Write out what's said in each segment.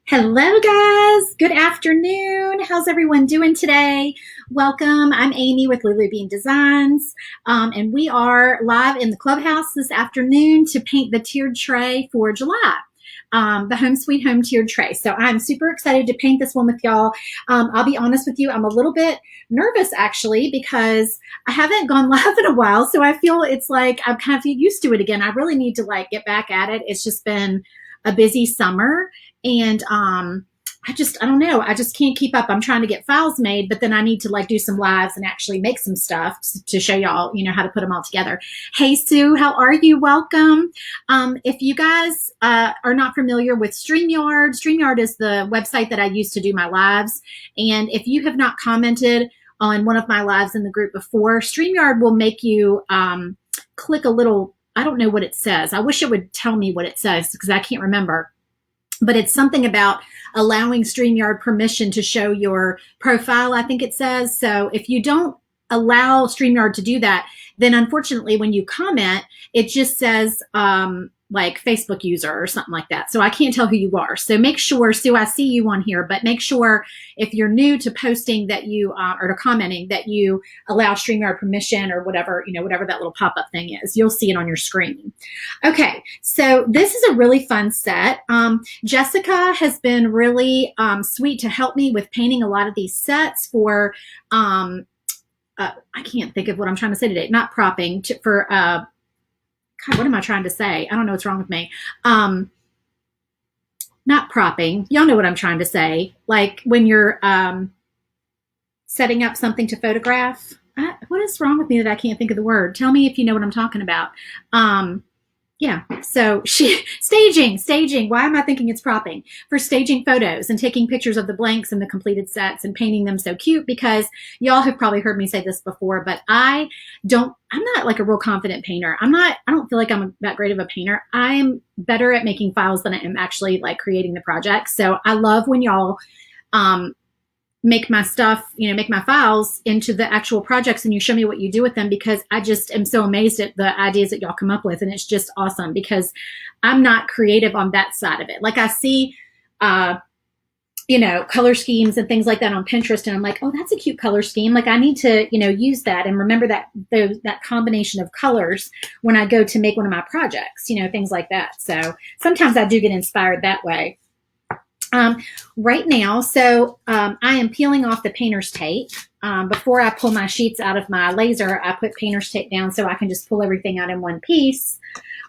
Hello guys, good afternoon. How's everyone doing today? Welcome. I'm Amy with Lily Bean Designs, and we are live in the clubhouse this afternoon to paint the tiered tray for July. the Home Sweet Home tiered tray. So I'm super excited to paint this one with y'all. I'll be honest with you, I'm a little bit nervous actually because I haven't gone live in a while. So I feel it's like I'm kind of used to it again. I really need to like get back at it. It's just been a busy summer, and I don't know. I just can't keep up. I'm trying to get files made, but then I need to like do some lives and actually make some stuff to show y'all, how to put them all together. Hey, Sue, how are you? Welcome. If you guys are not familiar with StreamYard is the website that I use to do my lives. And if you have not commented on one of my lives in the group before, StreamYard will make you click a little, I don't know what it says. I wish it would tell me what it says because I can't remember. But it's something about allowing StreamYard permission to show your profile, I think it says. So if you don't allow StreamYard to do that, then unfortunately when you comment, it just says like Facebook user or something like that. So I can't tell who you are. So make sure, Sue, I see you on here, but make sure if you're new to posting that you, or to commenting, that you allow StreamYard permission or whatever, whatever that little pop-up thing is. You'll see it on your screen. Okay, so this is a really fun set. Jessica has been really sweet to help me with painting a lot of these sets for, I can't think of what I'm trying to say today, not propping, for, God, what am I trying to say? I don't know what's wrong with me. Not propping. Y'all know what I'm trying to say. Like when you're setting up something to photograph. What is wrong with me that I can't think of the word? Tell me if you know what I'm talking about. Yeah, so staging. Why am I thinking it's propping? For staging photos and taking pictures of the blanks and the completed sets and painting them so cute, because y'all have probably heard me say this before, but I'm not like a real confident painter. I don't feel like I'm that great of a painter. I am better at making files than I am actually like creating the project. So I love when y'all make my stuff, make my files into the actual projects and you show me what you do with them, because I just am so amazed at the ideas that y'all come up with. And it's just awesome because I'm not creative on that side of it. Like I see, color schemes and things like that on Pinterest. And I'm like, oh, that's a cute color scheme. Like I need to, use that and remember that combination of colors when I go to make one of my projects, things like that. So sometimes I do get inspired that way. Right now, so I am peeling off the painter's tape. Before I pull my sheets out of my laser, I put painter's tape down so I can just pull everything out in one piece.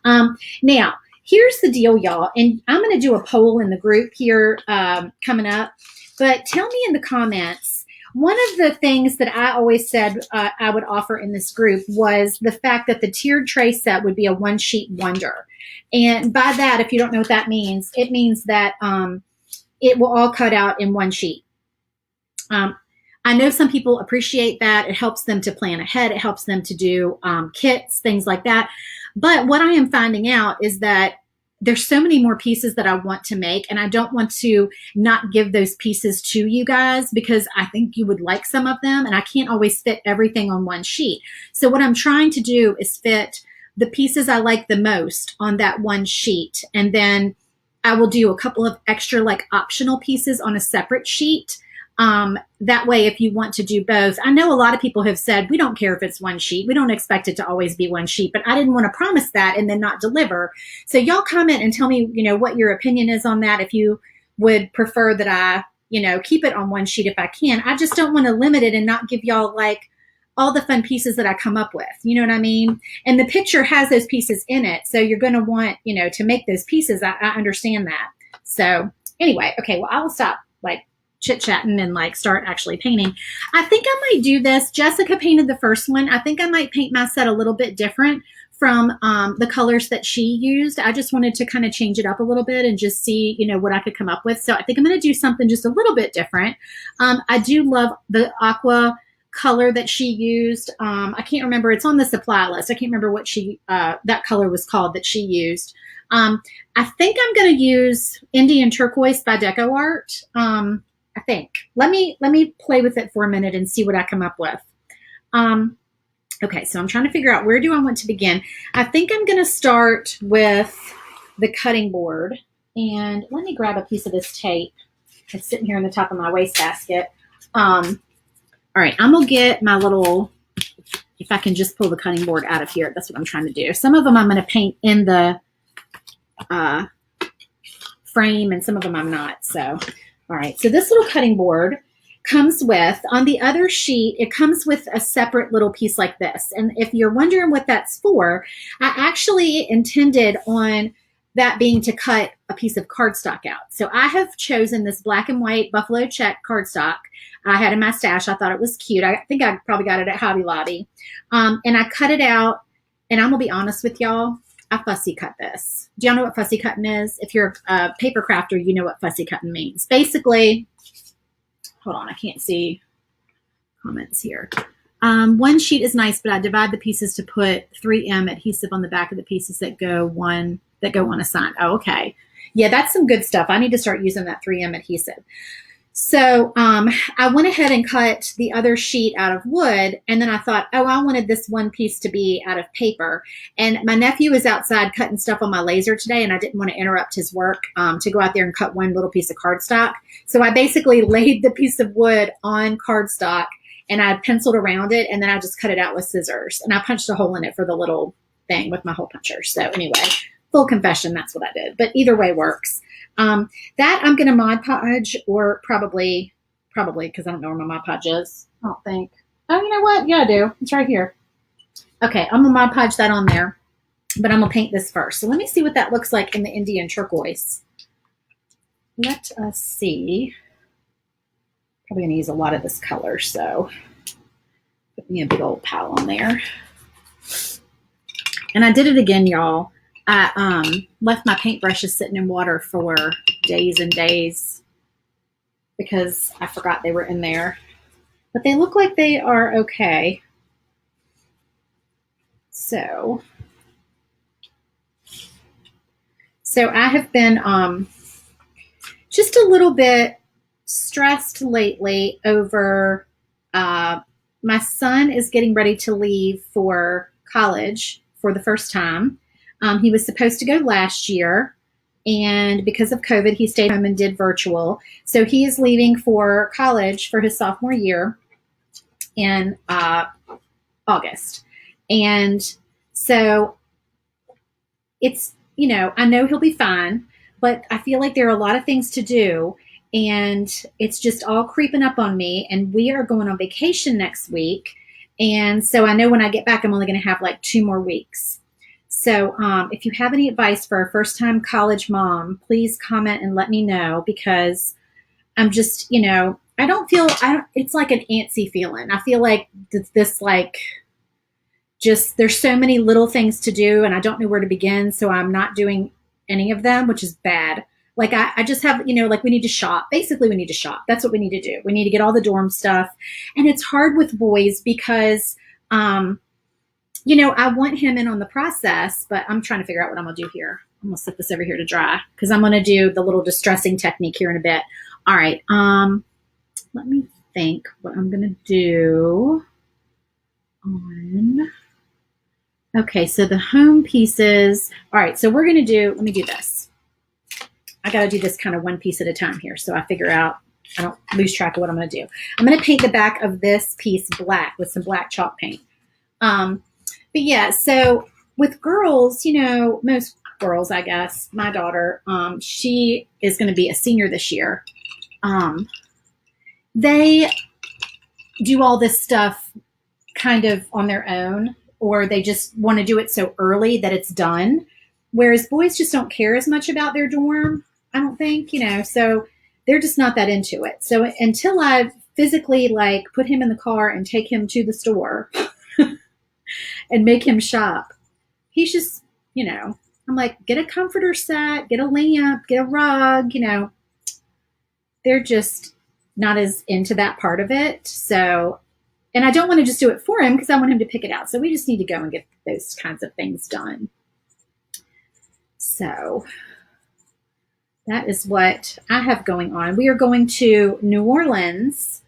Now, here's the deal, y'all, and I'm going to do a poll in the group here coming up, but tell me in the comments, one of the things that I always said I would offer in this group was the fact that the tiered tray set would be a one-sheet wonder. And by that, if you don't know what that means, it means that it will all cut out in one sheet. I know some people appreciate that. It helps them to plan ahead. It helps them to do kits, things like that. But what I am finding out is that there's so many more pieces that I want to make, and I don't want to not give those pieces to you guys because I think you would like some of them, and I can't always fit everything on one sheet. So what I'm trying to do is fit the pieces I like the most on that one sheet, and then I will do a couple of extra like optional pieces on a separate sheet. That way, if you want to do both, I know a lot of people have said, we don't care if it's one sheet. We don't expect it to always be one sheet, but I didn't want to promise that and then not deliver. So y'all comment and tell me, what your opinion is on that. If you would prefer that I, keep it on one sheet if I can. I just don't want to limit it and not give y'all like all the fun pieces that I come up with, you know what I mean? And the picture has those pieces in it. So you're going to want, to make those pieces. I understand that. So anyway, okay, well, I will stop like chit-chatting and like start actually painting. I think I might do this. Jessica painted the first one. I think I might paint my set a little bit different from the colors that she used. I just wanted to kind of change it up a little bit and just see, what I could come up with. So I think I'm going to do something just a little bit different. I do love the aqua color that she used. I can't remember. It's on the supply list. I can't remember what that color was called that she used. I think I'm going to use Indian Turquoise by Deco Art. I think. Let me play with it for a minute and see what I come up with. Okay, so I'm trying to figure out where do I want to begin. I think I'm going to start with the cutting board. And let me grab a piece of this tape. It's sitting here in the top of my wastebasket. All right, I'm going to get my little, if I can just pull the cutting board out of here, that's what I'm trying to do. Some of them I'm going to paint in the frame, and some of them I'm not. So, all right. So this little cutting board comes with, on the other sheet, it comes with a separate little piece like this. And if you're wondering what that's for, I actually intended on that being to cut a piece of cardstock out. So I have chosen this black and white buffalo check cardstock I had in my stash. I thought it was cute. I think I probably got it at Hobby Lobby. And I cut it out, and I'm gonna be honest with y'all, I fussy cut this. Do y'all know what fussy cutting is? If you're a paper crafter, you know what fussy cutting means. Basically, hold on, I can't see comments here. One sheet is nice, but I divide the pieces to put 3M adhesive on the back of the pieces that go on a sign. Oh, okay. Yeah, that's some good stuff. I need to start using that 3M adhesive. So I went ahead and cut the other sheet out of wood, and then I thought, oh, I wanted this one piece to be out of paper. And my nephew was outside cutting stuff on my laser today, and I didn't want to interrupt his work to go out there and cut one little piece of cardstock. So I basically laid the piece of wood on cardstock, and I penciled around it, and then I just cut it out with scissors. And I punched a hole in it for the little thing with my hole puncher. So anyway, full confession, that's what I did. But either way works. That I'm going to Mod Podge, or probably, because I don't know where my Mod Podge is. I don't think. Oh, you know what? Yeah, I do. It's right here. Okay, I'm going to Mod Podge that on there, but I'm going to paint this first. So let me see what that looks like in the Indian turquoise. Let us see. Probably going to use a lot of this color, so put me a big old pile on there. And I did it again, y'all. I left my paintbrushes sitting in water for days and days because I forgot they were in there. But they look like they are okay. So I have been just a little bit stressed lately over my son is getting ready to leave for college for the first time. He was supposed to go last year, and because of COVID, he stayed home and did virtual. So he is leaving for college for his sophomore year in August. And so it's, I know he'll be fine, but I feel like there are a lot of things to do, and it's just all creeping up on me. And we are going on vacation next week. And so I know when I get back, I'm only going to have like 2 more weeks. So if you have any advice for a first-time college mom, please comment and let me know, because I'm just, it's like an antsy feeling. I feel like this there's so many little things to do, and I don't know where to begin. So I'm not doing any of them, which is bad. Like I just have, we need to shop. Basically, we need to shop. That's what we need to do. We need to get all the dorm stuff. And it's hard with boys because, I want him in on the process, but I'm trying to figure out what I'm going to do here. I'm going to set this over here to dry because I'm going to do the little distressing technique here in a bit. All right. Let me think what I'm going to do on. Okay. So the home pieces. All right. So let me do this. I got to do this kind of one piece at a time here. So I figure out, I don't lose track of what I'm going to do. I'm going to paint the back of this piece black with some black chalk paint. But yeah, so with girls, most girls, I guess, my daughter, she is going to be a senior this year. They do all this stuff kind of on their own, or they just want to do it so early that it's done. Whereas boys just don't care as much about their dorm, I don't think, so they're just not that into it. So until I physically put him in the car and take him to the store and make him shop, he's just, I'm like, get a comforter set, get a lamp, get a rug, they're just not as into that part of it. So, and I don't want to just do it for him because I want him to pick it out. So we just need to go and get those kinds of things done. So that is what I have going on. We are going to New Orleans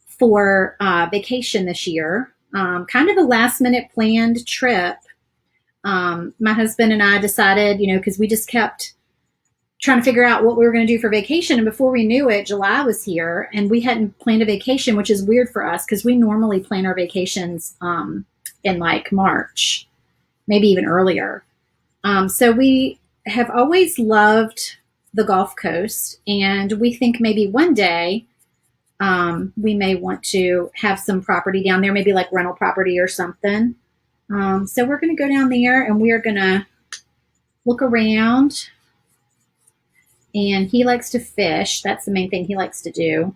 for vacation this year. Kind of a last minute planned trip. My husband and I decided, because we just kept trying to figure out what we were going to do for vacation. And before we knew it, July was here and we hadn't planned a vacation, which is weird for us because we normally plan our vacations in March, maybe even earlier. So we have always loved the Gulf Coast, and we think maybe one day we may want to have some property down there, maybe like rental property or something. So we're going to go down there and we are going to look around. And he likes to fish. That's the main thing he likes to do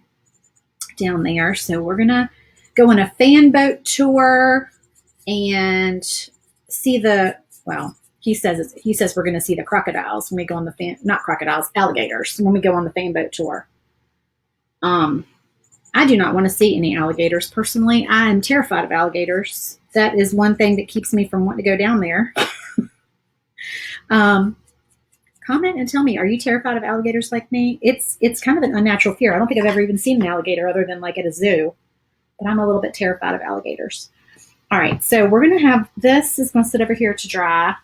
down there. So we're going to go on a fan boat tour and see the, well, he says we're going to see the crocodiles when we go on the fan, not crocodiles, alligators when we go on the fan boat tour. I do not want to see any alligators personally. I am terrified of alligators. That is one thing that keeps me from wanting to go down there. Comment and tell me, are you terrified of alligators like me? It's kind of an unnatural fear. I don't think I've ever even seen an alligator other than like at a zoo, but I'm a little bit terrified of alligators. All right, so we're going to have, this is going to sit over here to dry.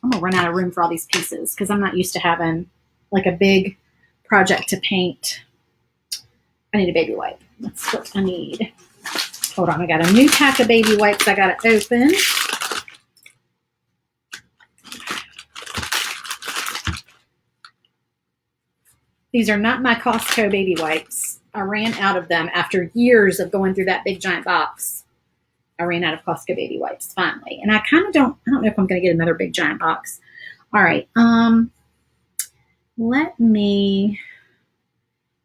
I'm going to run out of room for all these pieces because I'm not used to having like a big project to paint. I need a baby wipe. That's what I need. Hold on, I got a new pack of baby wipes I got to open. These are not my Costco baby wipes. I ran out of them after years of going through that big giant box. I ran out of Costco baby wipes finally. And I don't know if I'm going to get another big giant box. All right. Let me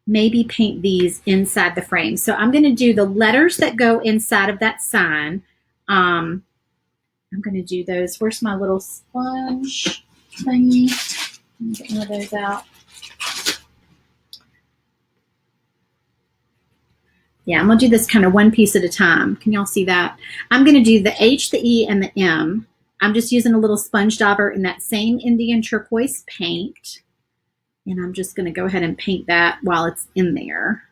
maybe paint these inside the frame. So I'm going to do the letters that go inside of that sign. I'm going to do those. Where's my little sponge thingy? Let me get one of those out. Yeah, I'm going to do this kind of one piece at a time. Can y'all see that? I'm going to do the H, the E, and the M. I'm just using a little sponge dauber in that same Indian turquoise paint. And I'm just going to go ahead and paint that while it's in there.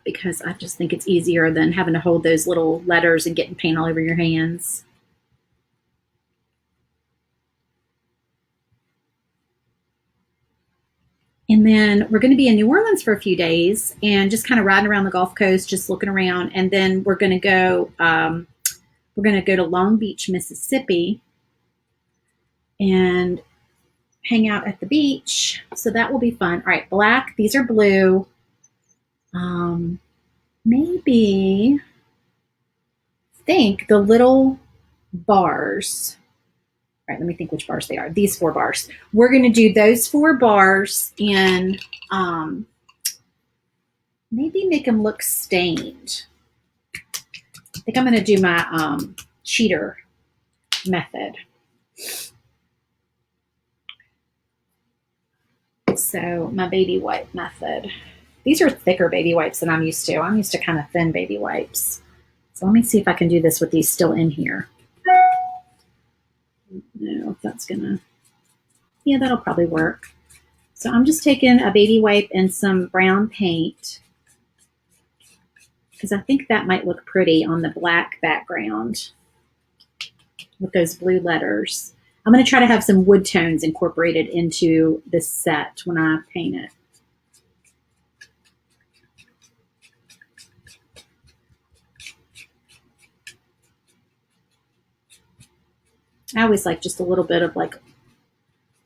Because I just think it's easier than having to hold those little letters and getting paint all over your hands. And then we're going to be in New Orleans for a few days and just kind of riding around the Gulf Coast, just looking around. And then we're going to go to Long Beach, Mississippi and hang out at the beach. So that will be fun. All right, black. These are blue. Maybe think the little bars. All right, let me think which bars they are. These 4 bars. We're going to do those 4 bars and maybe make them look stained. I think I'm going to do my cheater method. So my baby wipe method. These are thicker baby wipes than I'm used to. I'm used to kind of thin baby wipes. So let me see if I can do this with these still in here. I don't know if that's gonna, yeah, that'll probably work. So I'm just taking a baby wipe and some brown paint because I think that might look pretty on the black background with those blue letters. I'm going to try to have some wood tones incorporated into this set when I paint it. I always like just a little bit of like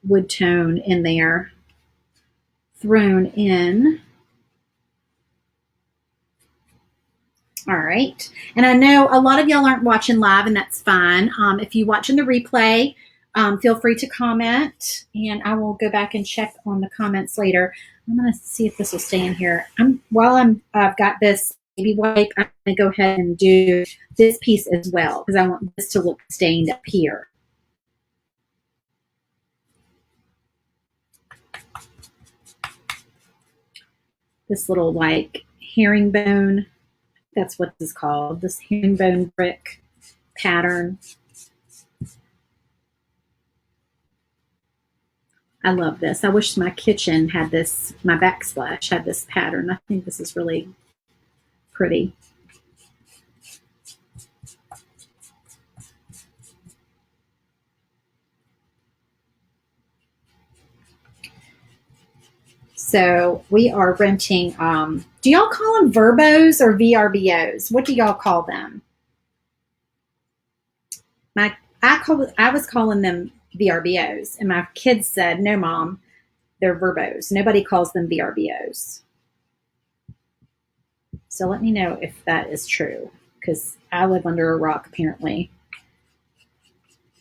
wood tone in there thrown in. All right. And I know a lot of y'all aren't watching live, and that's fine. If you watch in the replay, feel free to comment, and I will go back and check on the comments later. I'm going to see if this will stay in here. I've got this baby wipe, I'm going to go ahead and do this piece as well because I want this to look stained up here. This little like herringbone, that's what this is called, this herringbone brick pattern. I love this. I wish my kitchen had this, my backsplash had this pattern. I think this is really pretty. So we are renting, do y'all call them Verbos or VRBOs? What do y'all call them? I was calling them VRBOs, and my kids said, no, Mom, they're verbos. Nobody calls them VRBOs. So let me know if that is true, because I live under a rock, apparently.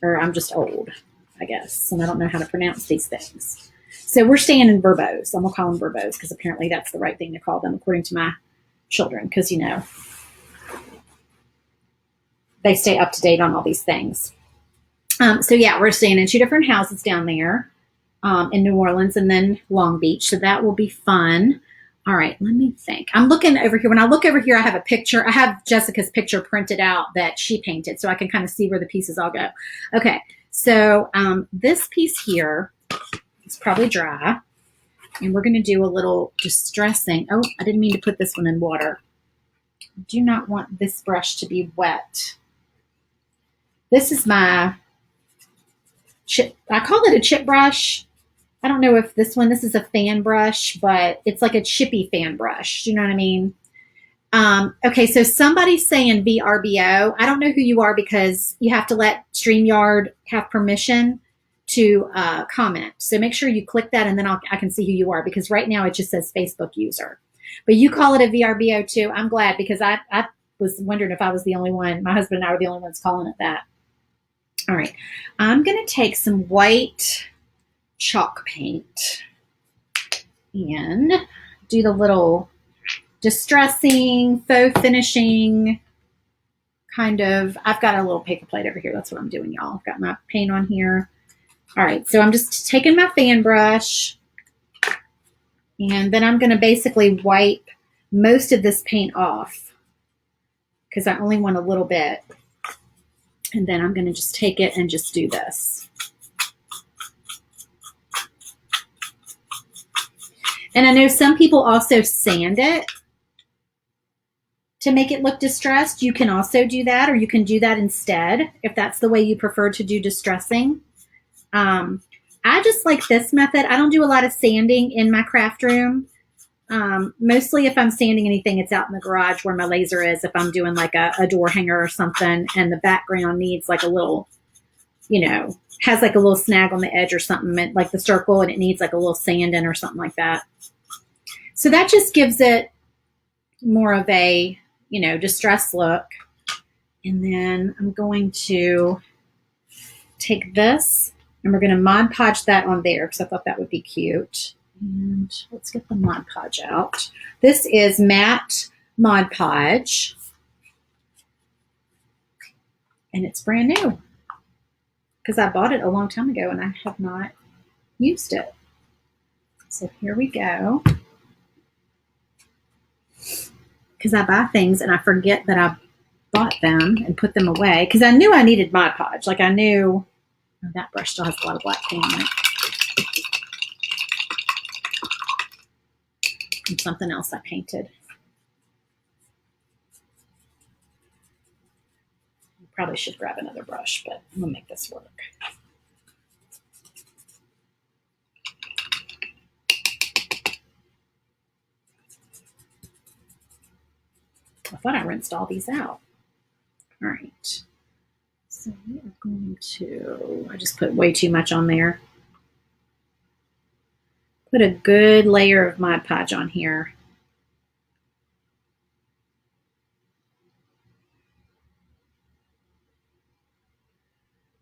Or I'm just old, I guess, and I don't know how to pronounce these things. So we're staying in verbos. I'm going to call them verbos because apparently that's the right thing to call them according to my children, because, you know, they stay up to date on all these things. So yeah, we're staying in 2 different houses down there in New Orleans and then Long Beach. So that will be fun. All right, let me think. I'm looking over here. When I look over here, I have a picture. I have Jessica's picture printed out that she painted, so I can kind of see where the pieces all go. Okay, so this piece here is probably dry, and we're going to do a little distressing. Oh, I didn't mean to put this one in water. I do not want this brush to be wet. This is my chip. I call it a chip brush. I don't know if this is a fan brush, but it's like a chippy fan brush. Do you know what I mean? Okay, so somebody's saying VRBO. I don't know who you are because you have to let StreamYard have permission to comment. So make sure you click that, and then I can see who you are, because right now it just says Facebook user. But you call it a VRBO too. I'm glad, because I was wondering if I was the only one. My husband and I were the only ones calling it that. All right, I'm going to take some white chalk paint and do the little distressing, faux finishing kind of. I've got a little paper plate over here. That's what I'm doing, y'all. I've got my paint on here. All right, so I'm just taking my fan brush, and then I'm going to basically wipe most of this paint off because I only want a little bit. And then I'm going to just take it and just do this. And I know some people also sand it to make it look distressed. You can also do that, or you can do that instead if that's the way you prefer to do distressing. I just like this method. I don't do a lot of sanding in my craft room. Mostly if I'm sanding anything, it's out in the garage where my laser is. If I'm doing like a door hanger or something and the background needs like a little, you know, has like a little snag on the edge or something, like the circle, and it needs like a little sand in or something like that. So that just gives it more of a, you know, distressed look. And then I'm going to take this and we're going to Mod Podge that on there because I thought that would be cute. And let's get the Mod Podge out. This is matte Mod Podge. And it's brand new because I bought it a long time ago and I have not used it. So here we go. Because I buy things and I forget that I bought them and put them away. Because I knew I needed Mod Podge. Like I knew, oh, that brush still has a lot of black paint on it. And something else I painted. Probably should grab another brush, but I'm gonna make this work. I thought I rinsed all these out. All right. So we are going to, I just put way too much on there. Put a good layer of Mod Podge on here.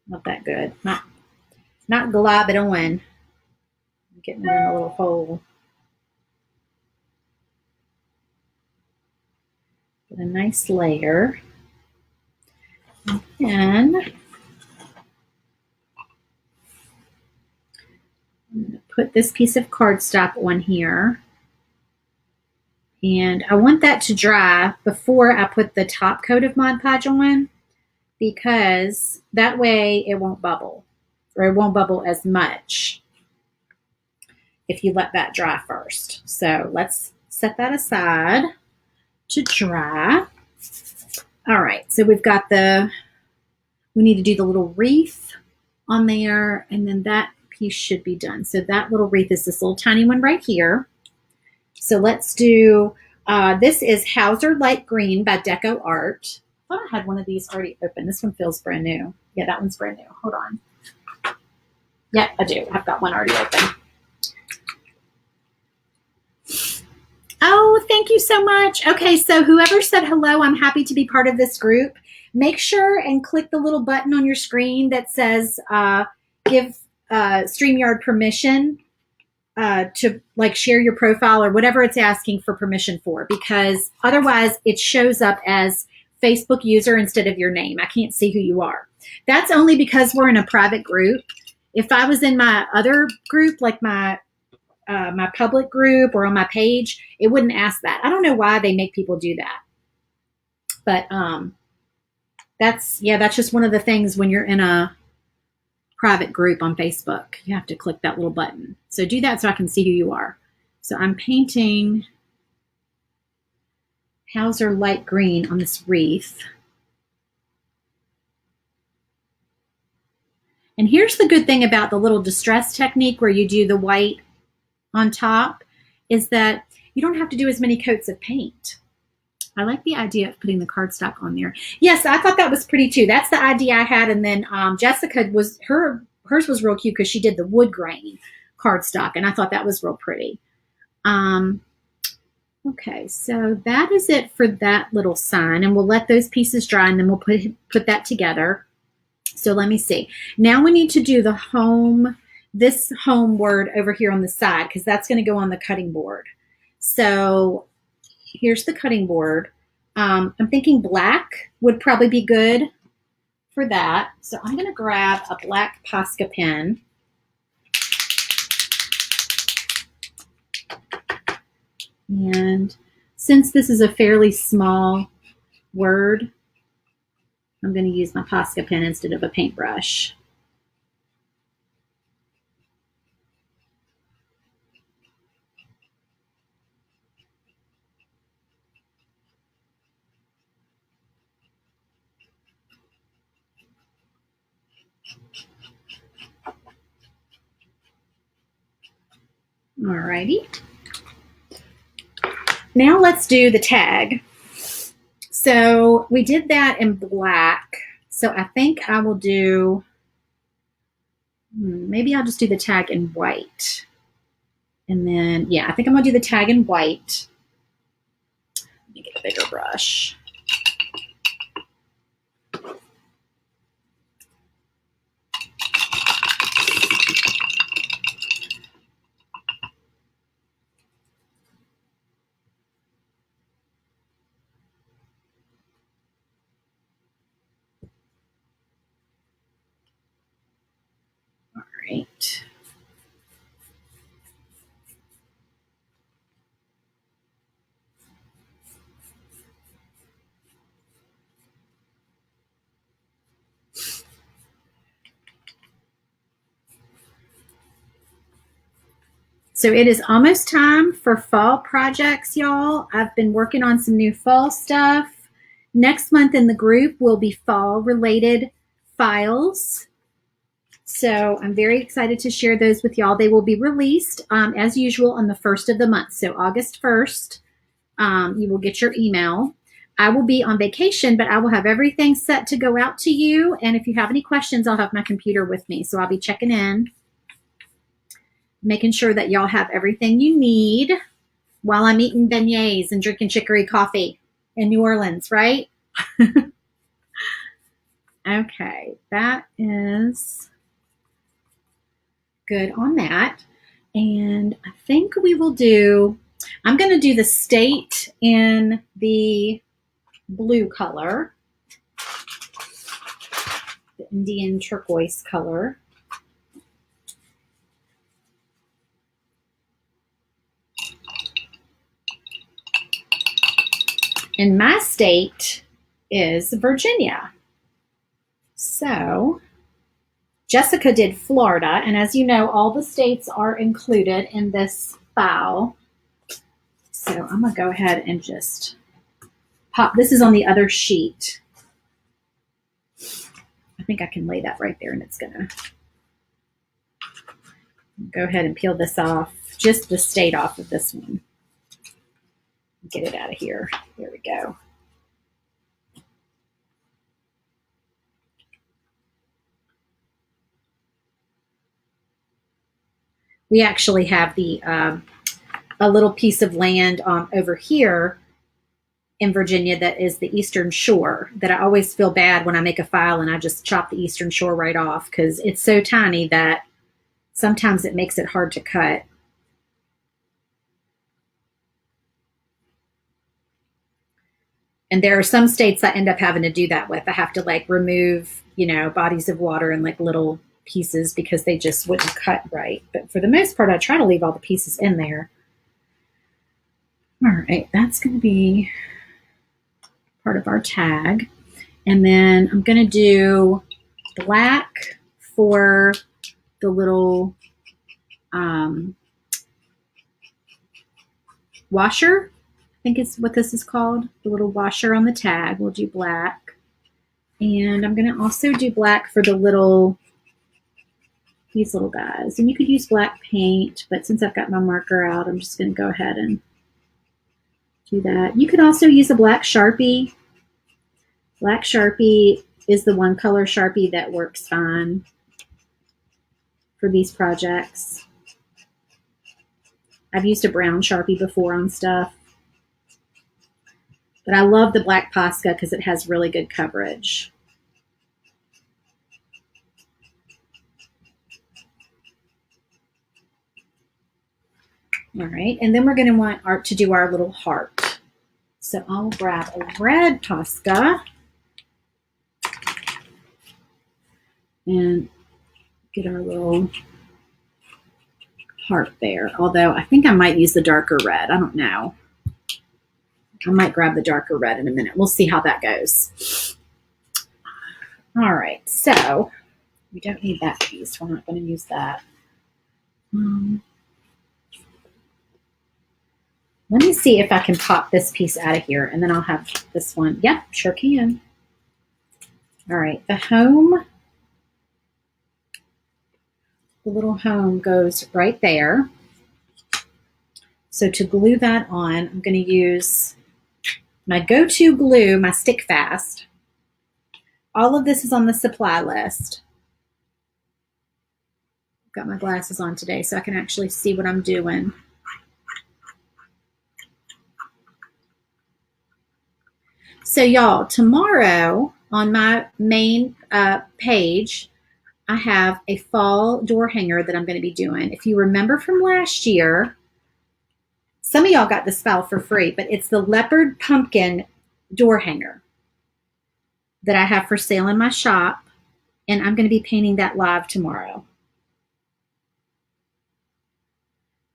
Not that good. Not glob it on. I'm getting it in a little hole. Get a nice layer. And then I'm going to put this piece of cardstock on here. And I want that to dry before I put the top coat of Mod Podge on, because that way it won't bubble, or it won't bubble as much if you let that dry first. So let's set that aside to dry. All right, so we've got we need to do the little wreath on there, and then that piece should be done. So that little wreath is this little tiny one right here. So let's do, this is Hauser Light Green by Deco Art. I thought I had one of these already open. This one feels brand new. Yeah, that one's brand new. Hold on. Yeah, I do. I've got one already open. Oh, thank you so much. Okay, so whoever said hello, I'm happy to be part of this group. Make sure and click the little button on your screen that says give StreamYard permission to like share your profile or whatever it's asking for permission for, because otherwise it shows up as Facebook user instead of your name. I can't see who you are. That's only because we're in a private group. If I was in my other group, like my public group or on my page, it wouldn't ask that. I don't know why they make people do that. But that's just one of the things when you're in a private group on Facebook. You have to click that little button. So do that so I can see who you are. So I'm painting Hauser light green on this wreath. And here's the good thing about the little distress technique where you do the white on top, is that you don't have to do as many coats of paint. I like the idea of putting the cardstock on there. Yes, I thought that was pretty too. That's the idea I had. And then Jessica hers was real cute because she did the wood grain cardstock, and I thought that was real pretty. Okay, so that is it for that little sign, and we'll let those pieces dry, and then we'll put that together. So let me see. Now we need to do the home, this home word over here on the side, because that's going to go on the cutting board. So here's the cutting board. I'm thinking black would probably be good for that. So I'm going to grab a black Posca pen. And since this is a fairly small word, I'm going to use my Posca pen instead of a paintbrush. Alrighty. Now let's do the tag. So we did that in black. So I think I will do, maybe I'll just do the tag in white. And then, yeah, I think I'm going to do the tag in white. Let me get a bigger brush. All right. So it is almost time for fall projects, y'all. I've been working on some new fall stuff. Next month in the group will be fall related files. So I'm very excited to share those with y'all. They will be released as usual on the 1st of the month. So August 1st, you will get your email. I will be on vacation, but I will have everything set to go out to you. And if you have any questions, I'll have my computer with me. So I'll be checking in, making sure that y'all have everything you need while I'm eating beignets and drinking chicory coffee in New Orleans, right? Okay, that is good on that. And I think we will do, I'm going to do the state in the blue color, the Indian turquoise color. And my state is Virginia. So Jessica did Florida, and as you know, all the states are included in this file. So I'm going to go ahead and just pop. This is on the other sheet. I think I can lay that right there, and it's going to go ahead and peel this off, just the state off of this one. Get it out of here. There we go. We actually have the a little piece of land over here in Virginia that is the Eastern Shore that I always feel bad when I make a file and I just chop the Eastern Shore right off because it's so tiny that sometimes it makes it hard to cut. And there are some states I end up having to do that with. I have to like remove, you know, bodies of water and like little pieces because they just wouldn't cut right. But for the most part, I try to leave all the pieces in there. All right, that's going to be part of our tag. And then I'm going to do black for the little washer. I think it's what this is called, the little washer on the tag. We'll do black. And I'm going to also do black for the little, these little guys. And you could use black paint, but since I've got my marker out, I'm just going to go ahead and do that. You could also use a black Sharpie. Black Sharpie is the one color Sharpie that works fine for these projects. I've used a brown Sharpie before on stuff. But I love the black Posca because it has really good coverage. All right, and then we're going to want art to do our little heart. So I'll grab a red Posca and get our little heart there. Although I think I might use the darker red. I don't know. I might grab the darker red in a minute. We'll see how that goes. All right, so we don't need that piece. We're not going to use that. Let me see if I can pop this piece out of here, and then I'll have this one. Yep, sure can. All right, the home, the little home goes right there. So to glue that on, I'm going to use my go-to glue, my Stick Fast. All of this is on the supply list. I've got my glasses on today so I can actually see what I'm doing. So y'all, tomorrow on my main page, I have a fall door hanger that I'm going to be doing. If you remember from last year, some of y'all got this file for free, but it's the leopard pumpkin door hanger that I have for sale in my shop, and I'm going to be painting that live tomorrow.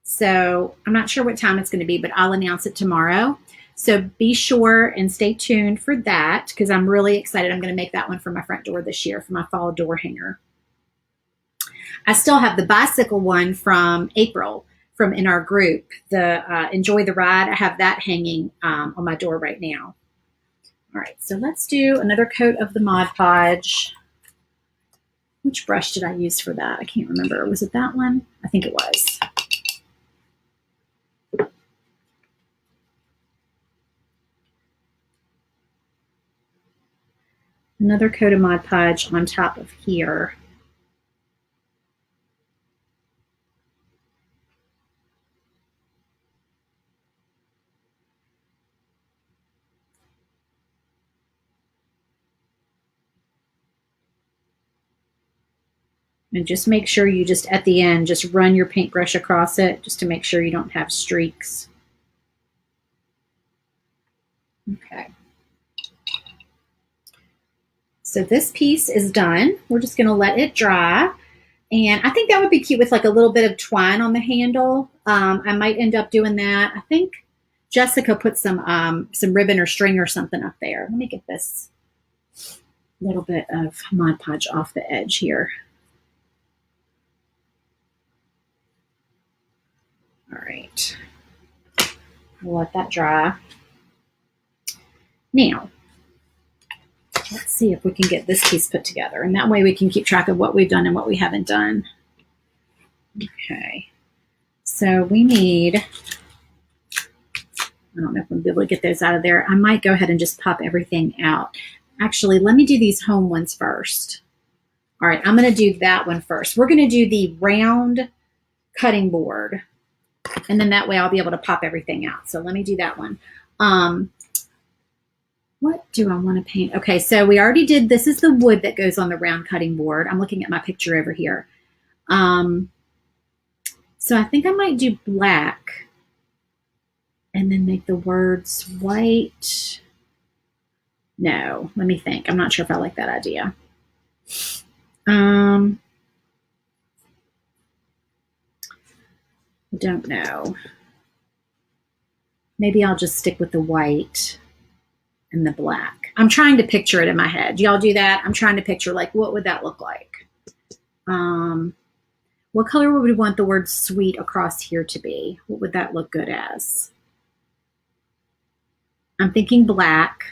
So I'm not sure what time it's going to be, but I'll announce it tomorrow. So be sure and stay tuned for that because I'm really excited. I'm going to make that one for my front door this year for my fall door hanger. I still have the bicycle one from April from in our group, the Enjoy the Ride. I have that hanging on my door right now. All right, so let's do another coat of the Mod Podge. Which brush did I use for that? I can't remember. Was it that one? I think it was. Another coat of Mod Podge on top of here. And just make sure you just, at the end, just run your paintbrush across it just to make sure you don't have streaks. Okay. So this piece is done. We're just going to let it dry. And I think that would be cute with like a little bit of twine on the handle. I might end up doing that. I think Jessica put some ribbon or string or something up there. Let me get this little bit of Mod Podge off the edge here. All right. We'll let that dry. Now, let's see if we can get this piece put together. And that way we can keep track of what we've done and what we haven't done. Okay. So we need, I don't know if we'll be able to get those out of there. I might go ahead and just pop everything out. Actually, let me do these home ones first. All right, I'm going to do that one first. We're going to do the round cutting board. And then that way I'll be able to pop everything out. So let me do that one. What do I want to paint? Okay, so we already did, this is the wood that goes on the round cutting board. I'm looking at my picture over here. So I think I might do black and then make the words white. No, let me think. I'm not sure if I like that idea. I don't know. Maybe I'll just stick with the white and the black. I'm trying to picture it in my head. Y'all do that? I'm trying to picture, like, what would that look like? What color would we want the word sweet across here to be? What would that look good as? I'm thinking black.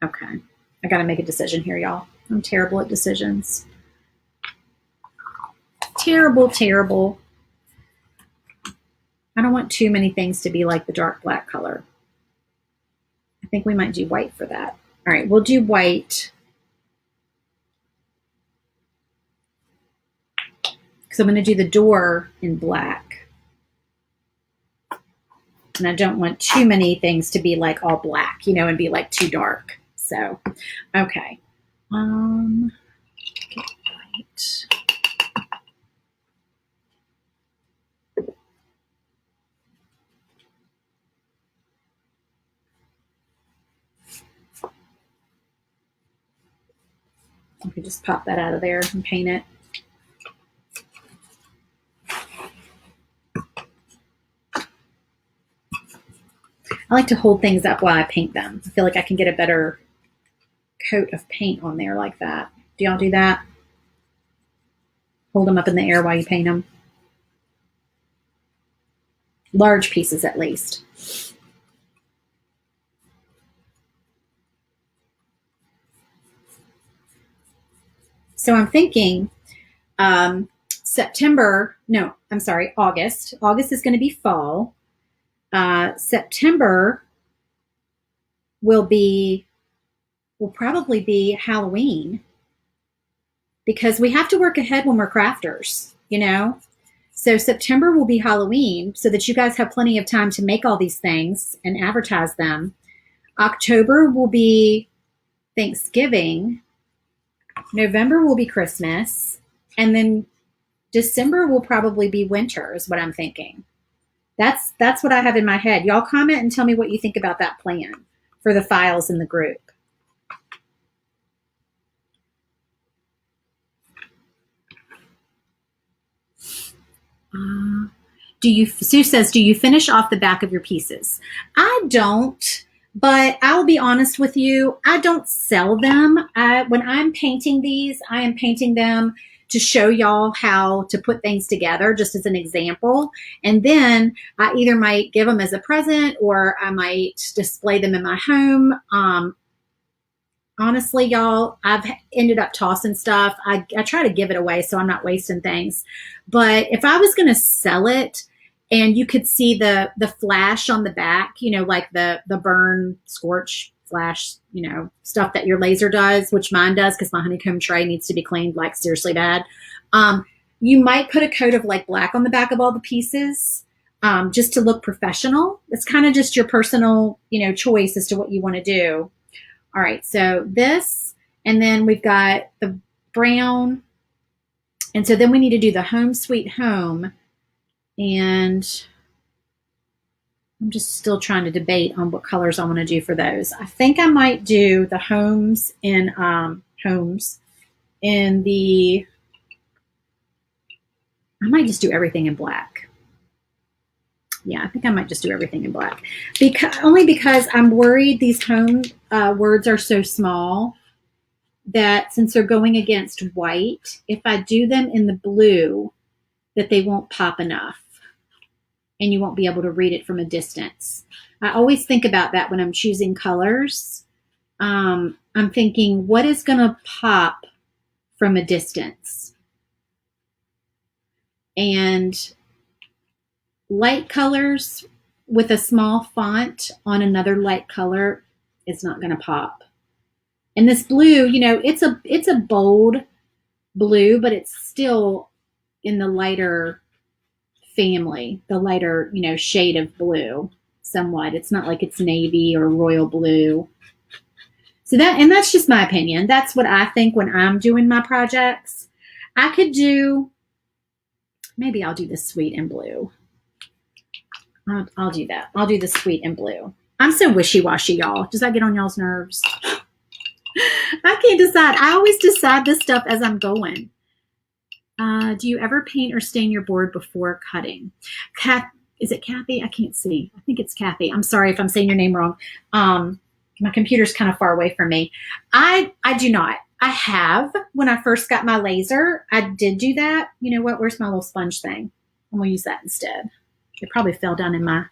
Okay. I got to make a decision here, y'all. I'm terrible at decisions. Terrible, terrible. I don't want too many things to be like the dark black color. I think we might do white for that. All right, we'll do white. Because I'm going to do the door in black. And I don't want too many things to be like all black, you know, and be like too dark. So, okay. Get white. I could just pop that out of there and paint it. I like to hold things up while I paint them. I feel like I can get a better coat of paint on there like that. Do y'all do that? Hold them up in the air while you paint them. Large pieces at least. So I'm thinking August. August is going to be fall. September will probably be Halloween, because we have to work ahead when we're crafters, you know? So September will be Halloween, so that you guys have plenty of time to make all these things and advertise them. October will be Thanksgiving. November will be Christmas. And then December will probably be winter, is what I'm thinking. That's what I have in my head. Y'all comment and tell me what you think about that plan for the files in the group. Sue says, do you finish off the back of your pieces? I don't, but I'll be honest with you. I don't sell them. When I'm painting these, I am painting them to show y'all how to put things together, just as an example. And then I either might give them as a present, or I might display them in my home. Honestly, y'all, I've ended up tossing stuff. I try to give it away so I'm not wasting things. But if I was going to sell it, and you could see the flash on the back, you know, like the burn, scorch, flash, you know, stuff that your laser does, which mine does, because my honeycomb tray needs to be cleaned like seriously bad. You might put a coat of like black on the back of all the pieces, just to look professional. It's kind of just your personal, you know, choice as to what you want to do. All right, so this, and then we've got the brown. And so then we need to do the Home Sweet Home. And I'm just still trying to debate on what colors I want to do for those. I think I might do the homes in the, I might just do everything in black. Yeah, I think I might just do everything in black. Only because I'm worried these home words are so small that since they're going against white, if I do them in the blue, that they won't pop enough and you won't be able to read it from a distance. I always think about that when I'm choosing colors. I'm thinking, what is going to pop from a distance? And light colors with a small font on another light color is not going to pop. And this blue, you know, it's a bold blue, but it's still in the lighter family, the lighter, you know, shade of blue somewhat. It's not like it's navy or royal blue. So that's just my opinion. That's what I think when I'm doing my projects. I could do, maybe I'll do the sweet and blue. I'll do that. I'll do the sweet and blue. I'm so wishy-washy, y'all. Does that get on y'all's nerves? I can't decide. I always decide this stuff as I'm going. Do you ever paint or stain your board before cutting? Is it Kathy? I can't see. I think it's Kathy. I'm sorry if I'm saying your name wrong. My computer's kind of far away from me. I do not. I have, when I first got my laser, I did do that. You know what? Where's my little sponge thing? I'm going to use that instead. It probably fell down in my,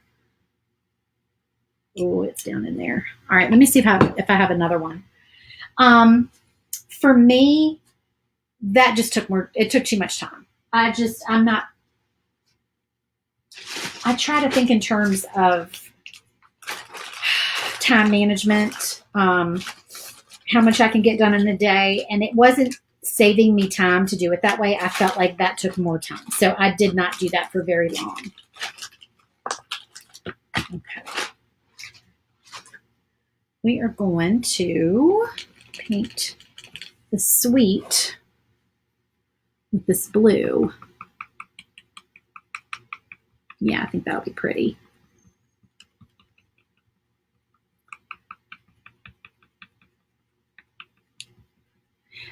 oh, it's down in there. All right, let me see if I have another one. For me, that just took it took too much time. I try to think in terms of time management, how much I can get done in a day. And it wasn't saving me time to do it that way. I felt like that took more time. So I did not do that for very long. Okay. We are going to paint the sweet with this blue. Yeah, I think that'll be pretty.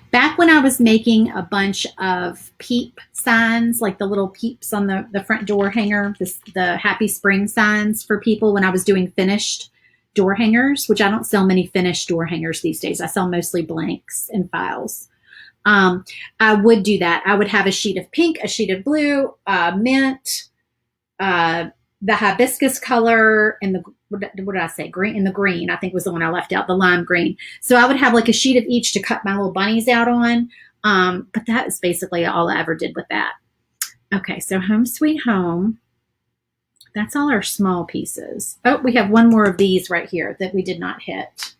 Back when I was making a bunch of peep signs, like the little peeps on the front door hanger, the happy spring signs for people, when I was doing finished door hangers, which I don't sell many finished door hangers these days. I sell mostly blanks and files. I would do that. I would have a sheet of pink, a sheet of blue, mint, the hibiscus color, and what did I say? Green, and the green, I think was the one I left out, the lime green. So I would have like a sheet of each to cut my little bunnies out on. But that is basically all I ever did with that. Okay, so Home Sweet Home. That's all our small pieces. Oh, we have one more of these right here that we did not hit.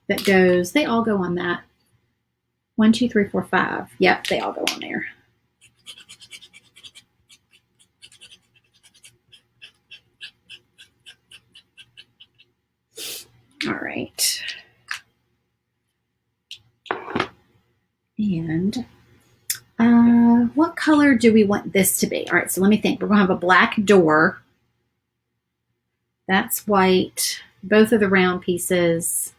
That goes, they all go on that. 1, 2, 3, 4, 5. Yep, they all go on there. All right. And what color do we want this to be? All right, so let me think. We're going to have a black door. That's white. Both of the round pieces.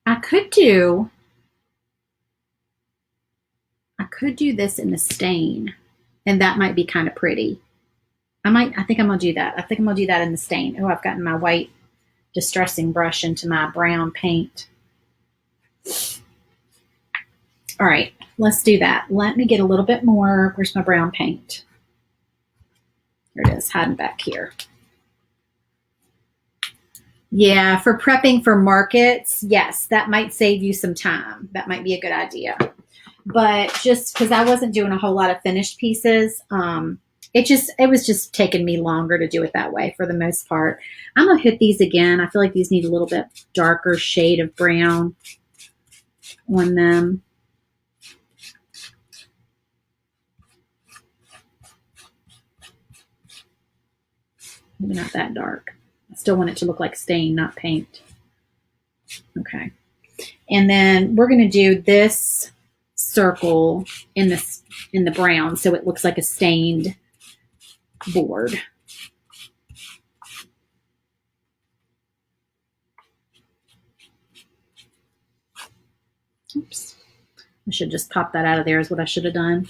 I could do this in the stain, and that might be kind of pretty. I think I'm going to do that. I think I'm going to do that in the stain. Oh, I've gotten my white distressing brush into my brown paint. All right, let's do that. Let me get a little bit more. Where's my brown paint? Here it is, hiding back here. Yeah, for prepping for markets, yes, that might save you some time. That might be a good idea. But just because I wasn't doing a whole lot of finished pieces, it was just taking me longer to do it that way for the most part. I'm going to hit these again. I feel like these need a little bit darker shade of brown on them. Maybe not that dark. I still want it to look like stain, not paint. Okay. And then we're going to do this circle in the brown so it looks like a stained board. Oops. I should just pop that out of there is what I should have done.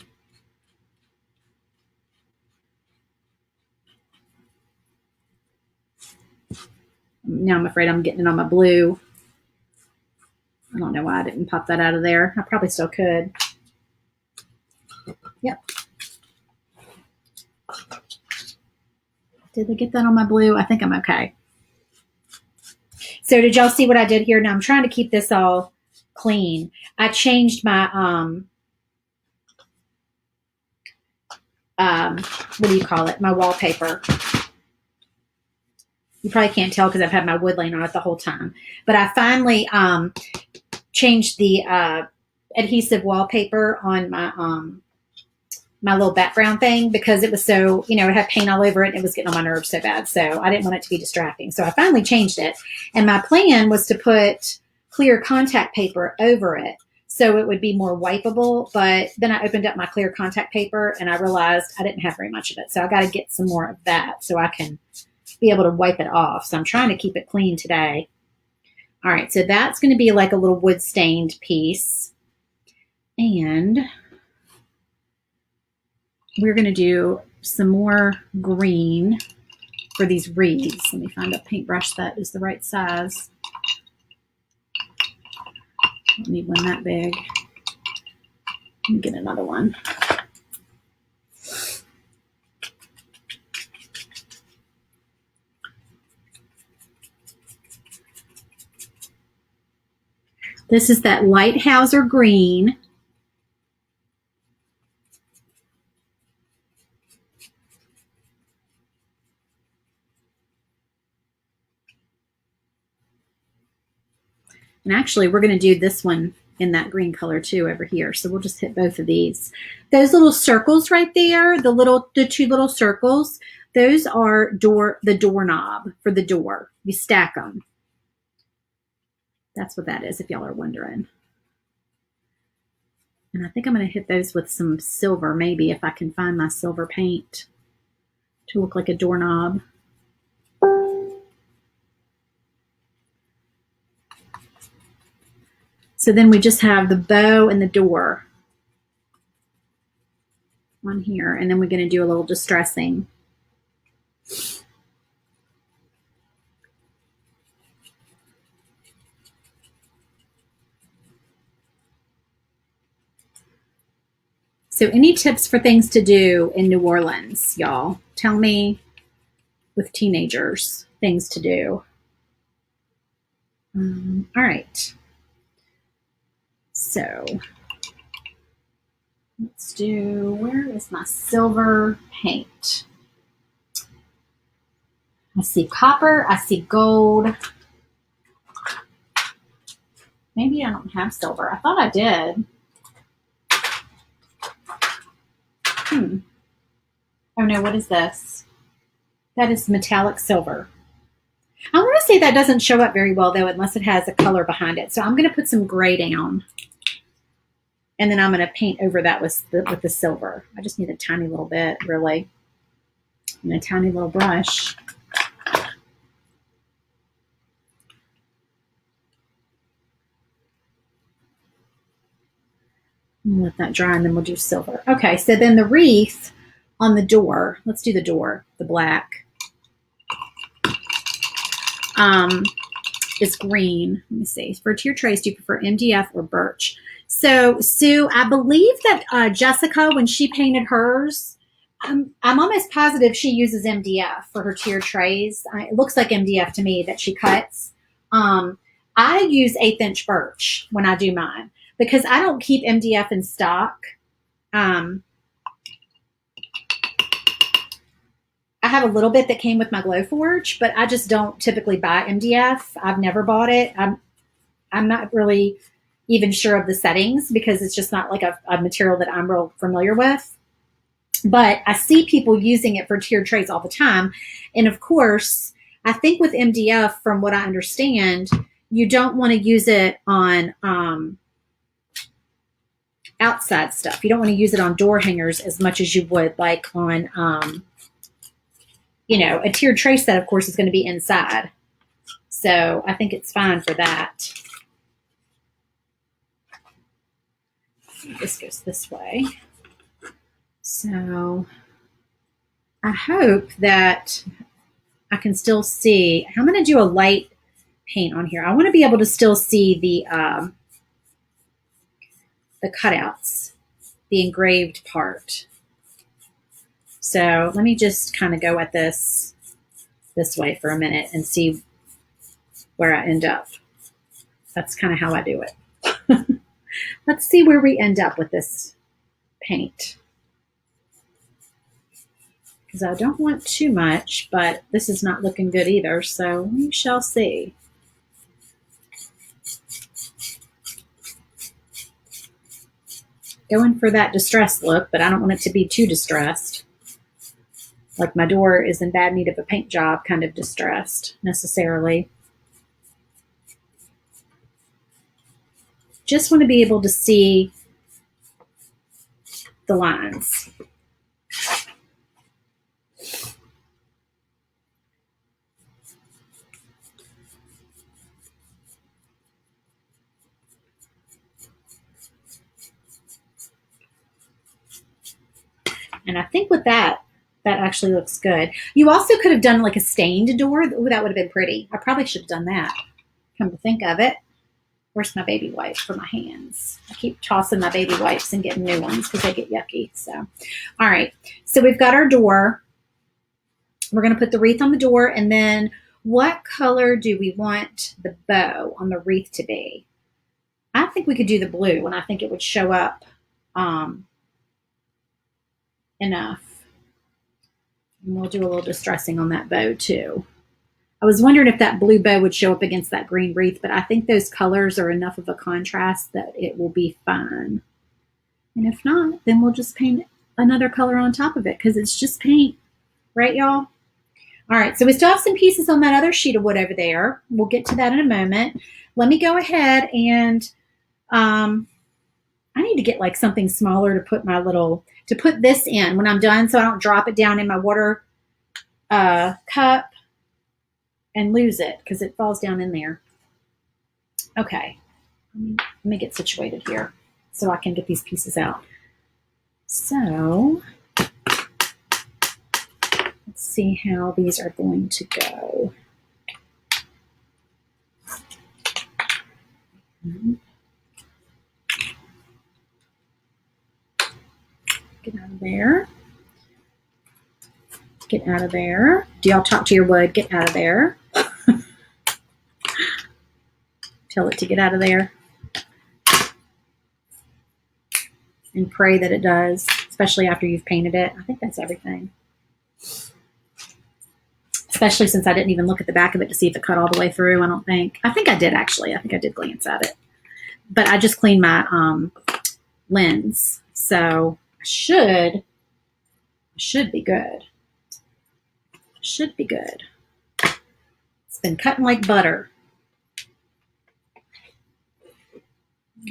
Now I'm afraid I'm getting it on my blue. I don't know why I didn't pop that out of there. I probably still could. Yep. Did they get that on my blue? I think I'm okay. So did y'all see what I did here? Now I'm trying to keep this all clean. I changed my, what do you call it? My wallpaper. You probably can't tell because I've had my wood laying on it the whole time. But I finally changed the adhesive wallpaper on my little background thing because it was so, it had paint all over it and it was getting on my nerves so bad. So I didn't want it to be distracting. So I finally changed it. And my plan was to put clear contact paper over it so it would be more wipeable. But then I opened up my clear contact paper and I realized I didn't have very much of it. So I got to get some more of that so I can be able to wipe it off. So I'm trying to keep it clean today. All right, so that's going to be like a little wood stained piece. And we're going to do some more green for these wreaths. Let me find a paintbrush that is the right size. I don't need one that big. Let me get another one. This is that Lighthouser green. And actually, we're going to do this one in that green color too over here. So we'll just hit both of these. Those little circles right there, the two little circles, those are the doorknob for the door. You stack them. That's what that is, if y'all are wondering. And I think I'm going to hit those with some silver, maybe, if I can find my silver paint to look like a doorknob. So then we just have the bow and the door on here. And then we're going to do a little distressing. So any tips for things to do in New Orleans, y'all? Tell me, with teenagers, things to do. All right. So let's do, where is my silver paint? I see copper, I see gold. Maybe I don't have silver. I thought I did. Oh no, what is this? That is metallic silver. I want to say that doesn't show up very well though, unless it has a color behind it. So I'm going to put some gray down. And then I'm going to paint over that with the silver. I just need a tiny little bit, really. And a tiny little brush. Let that dry and then we'll do silver. Okay, so then the wreath on the door. Let's do the door, the black. Is green. Let me see. For tier trays, do you prefer MDF or birch? So, Sue, I believe that Jessica, when she painted hers, I'm almost positive she uses MDF for her tier trays. It looks like MDF to me that she cuts. I use 1/8 inch birch when I do mine because I don't keep MDF in stock. I have a little bit that came with my Glowforge, but I just don't typically buy MDF. I've never bought it. I'm not really even sure of the settings because it's just not like a material that I'm real familiar with. But I see people using it for tiered trays all the time. And of course, I think with MDF, from what I understand, you don't want to use it on outside stuff. You don't want to use it on door hangers as much as you would like on, a tiered tray set, of course, is going to be inside. So I think it's fine for that. This goes this way. So I hope that I can still see. I'm going to do a light paint on here. I want to be able to still see the cutouts, the engraved part. So let me just kind of go at this way for a minute and see where I end up. That's kind of how I do it. Let's see where we end up with this paint. because I don't want too much, but this is not looking good either, so we shall see. Going for that distressed look, but I don't want it to be too distressed. Like my door is in bad need of a paint job kind of distressed necessarily. Just want to be able to see the lines. And I think with that actually looks good. You also could have done like a stained door. Ooh, that would have been pretty. I probably should have done that. Come to think of it. Where's my baby wipes for my hands? I keep tossing my baby wipes and getting new ones because they get yucky. So, all right. So we've got our door. We're going to put the wreath on the door. And then what color do we want the bow on the wreath to be? I think we could do the blue, and I think it would show up enough. And we'll do a little distressing on that bow too. I was wondering if that blue bow would show up against that green wreath, but I think those colors are enough of a contrast that it will be fine. And if not, then we'll just paint another color on top of it because it's just paint. Right, y'all? All right, so we still have some pieces on that other sheet of wood over there. We'll get to that in a moment. Let me go ahead and I need to get like something smaller to put to put this in when I'm done so I don't drop it down in my water cup and lose it because it falls down in there. Okay, let me get situated here so I can get these pieces out. So let's see how these are going to go. Get out of there. Get out of there. Do y'all talk to your wood? Get out of there. Tell it to get out of there. And pray that it does, especially after you've painted it. I think that's everything. Especially since I didn't even look at the back of it to see if it cut all the way through, I don't think. I think I did, actually. I think I did glance at it. But I just cleaned my lens. So I should be good. Should be good. It's been cutting like butter.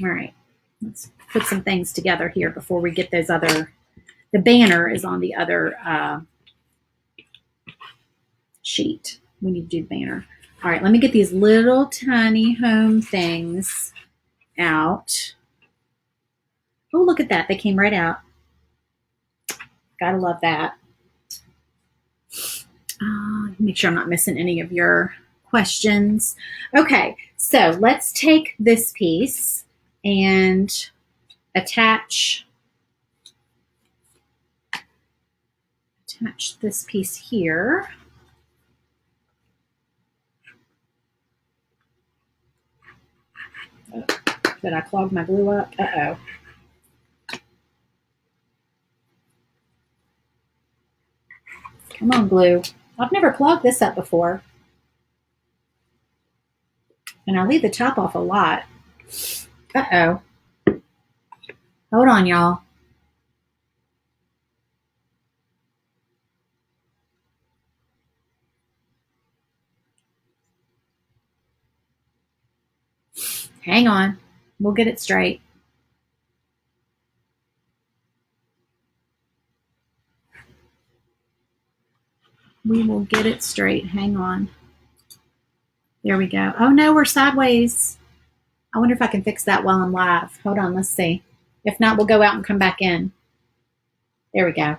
All right. Let's put some things together here before we get those other. The banner is on the other sheet. We need to do the banner. All right, let me get these little tiny home things out. Oh, look at that. They came right out. Gotta love that. Make sure I'm not missing any of your questions. Okay, so let's take this piece and attach this piece here. Oh, did I clog my glue up? Uh-oh. Come on, glue. I've never clogged this up before. And I leave the top off a lot. Uh-oh. Hold on, y'all. Hang on. We'll get it straight. We will get it straight. Hang on. There we go. Oh, no, we're sideways. I wonder if I can fix that while I'm live. Hold on. Let's see. If not, we'll go out and come back in. There we go.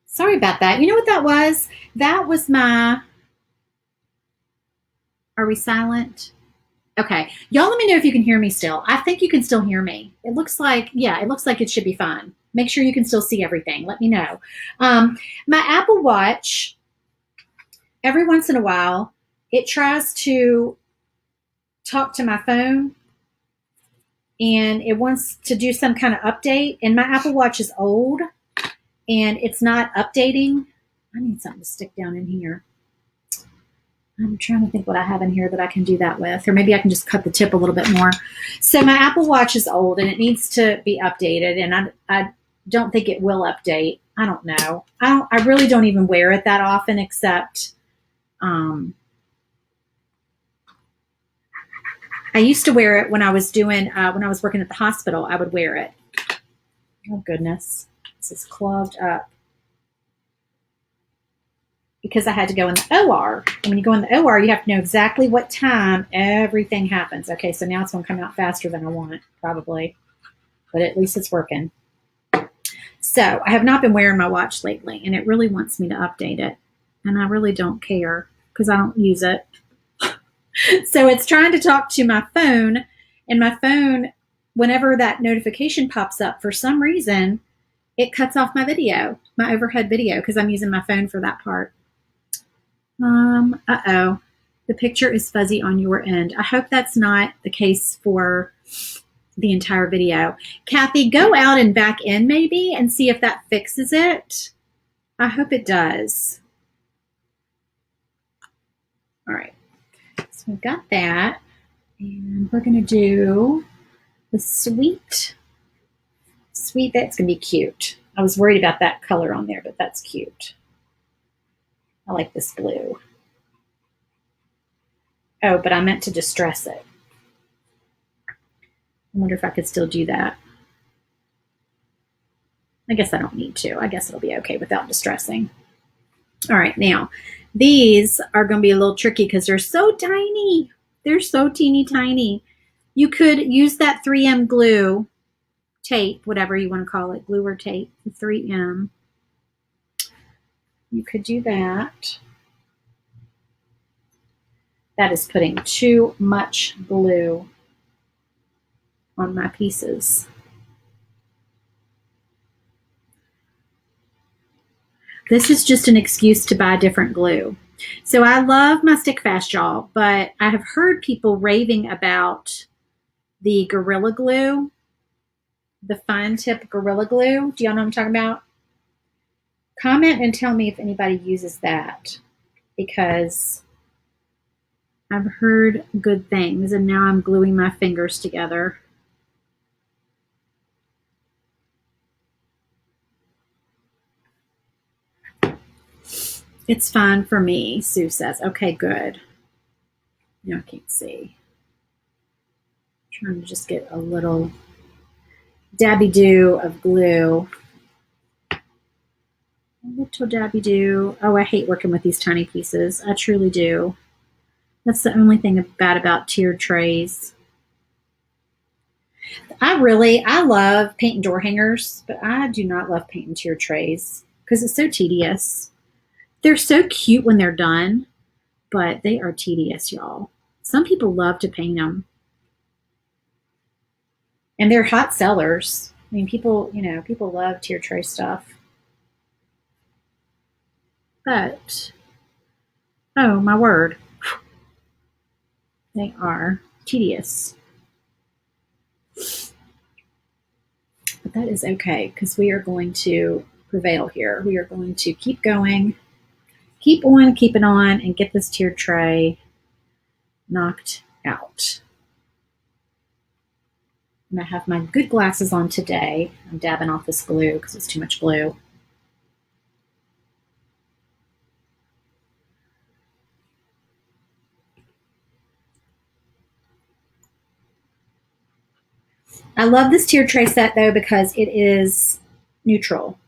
Sorry about that. You know what that was? That was my... Are we silent? Okay. Y'all let me know if you can hear me still. I think you can still hear me. It looks like, yeah, it looks like it should be fine. Make sure you can still see everything. Let me know. My Apple Watch, every once in a while, it tries to talk to my phone. and it wants to do some kind of update. And my Apple Watch is old and it's not updating. I need something to stick down in here. I'm trying to think what I have in here that I can do that with, or maybe I can just cut the tip a little bit more. So my Apple Watch is old and it needs to be updated, and I don't think it will update. I don't know. I really don't even wear it that often, except I used to wear it when I was doing when I was working at the hospital. I would wear it. Oh goodness, this is clogged up because I had to go in the OR. And when you go in the OR, you have to know exactly what time everything happens. Okay, so now it's going to come out faster than I want, probably, but at least it's working. So I have not been wearing my watch lately, and it really wants me to update it, and I really don't care because I don't use it. So it's trying to talk to my phone, and my phone, whenever that notification pops up, for some reason, it cuts off my video, my overhead video, because I'm using my phone for that part. Uh-oh. The picture is fuzzy on your end. I hope that's not the case for the entire video. Kathy, go out and back in maybe and see if that fixes it. I hope it does. All right. So we've got that. And we're going to do the sweet. Sweet, that's going to be cute. I was worried about that color on there, but that's cute. I like this blue. Oh, but I meant to distress it. I wonder if I could still do that. I guess I don't need to. I guess it'll be okay without distressing. All right, now these are going to be a little tricky because they're so tiny. They're so teeny tiny. You could use that 3M glue, tape, whatever you want to call it, glue or tape, 3M. You could do that. That is putting too much glue on my pieces. This is just an excuse to buy different glue. So I love my stick fast, y'all, but I have heard people raving about the Gorilla Glue, the fine tip Gorilla Glue. Do y'all know what I'm talking about? Comment and tell me if anybody uses that, because I've heard good things, and now I'm gluing my fingers together. It's fine for me, Sue says. Okay, good. No, I can't see. I'm trying to just get a little dabby do of glue. A little dabby do. Oh, I hate working with these tiny pieces. I truly do. That's the only thing bad about tiered trays. I love painting door hangers, but I do not love painting tiered trays because it's so tedious. They're so cute when they're done, but they are tedious, y'all. Some people love to paint them. And they're hot sellers. I mean, people love tier tray stuff. But, oh my word, they are tedious. But that is okay, because we are going to prevail here. We are going to keep going, keep on keeping on, and get this tiered tray knocked out. And I have my good glasses on today. I'm dabbing off this glue because it's too much glue. I love this tiered tray set though because it is neutral.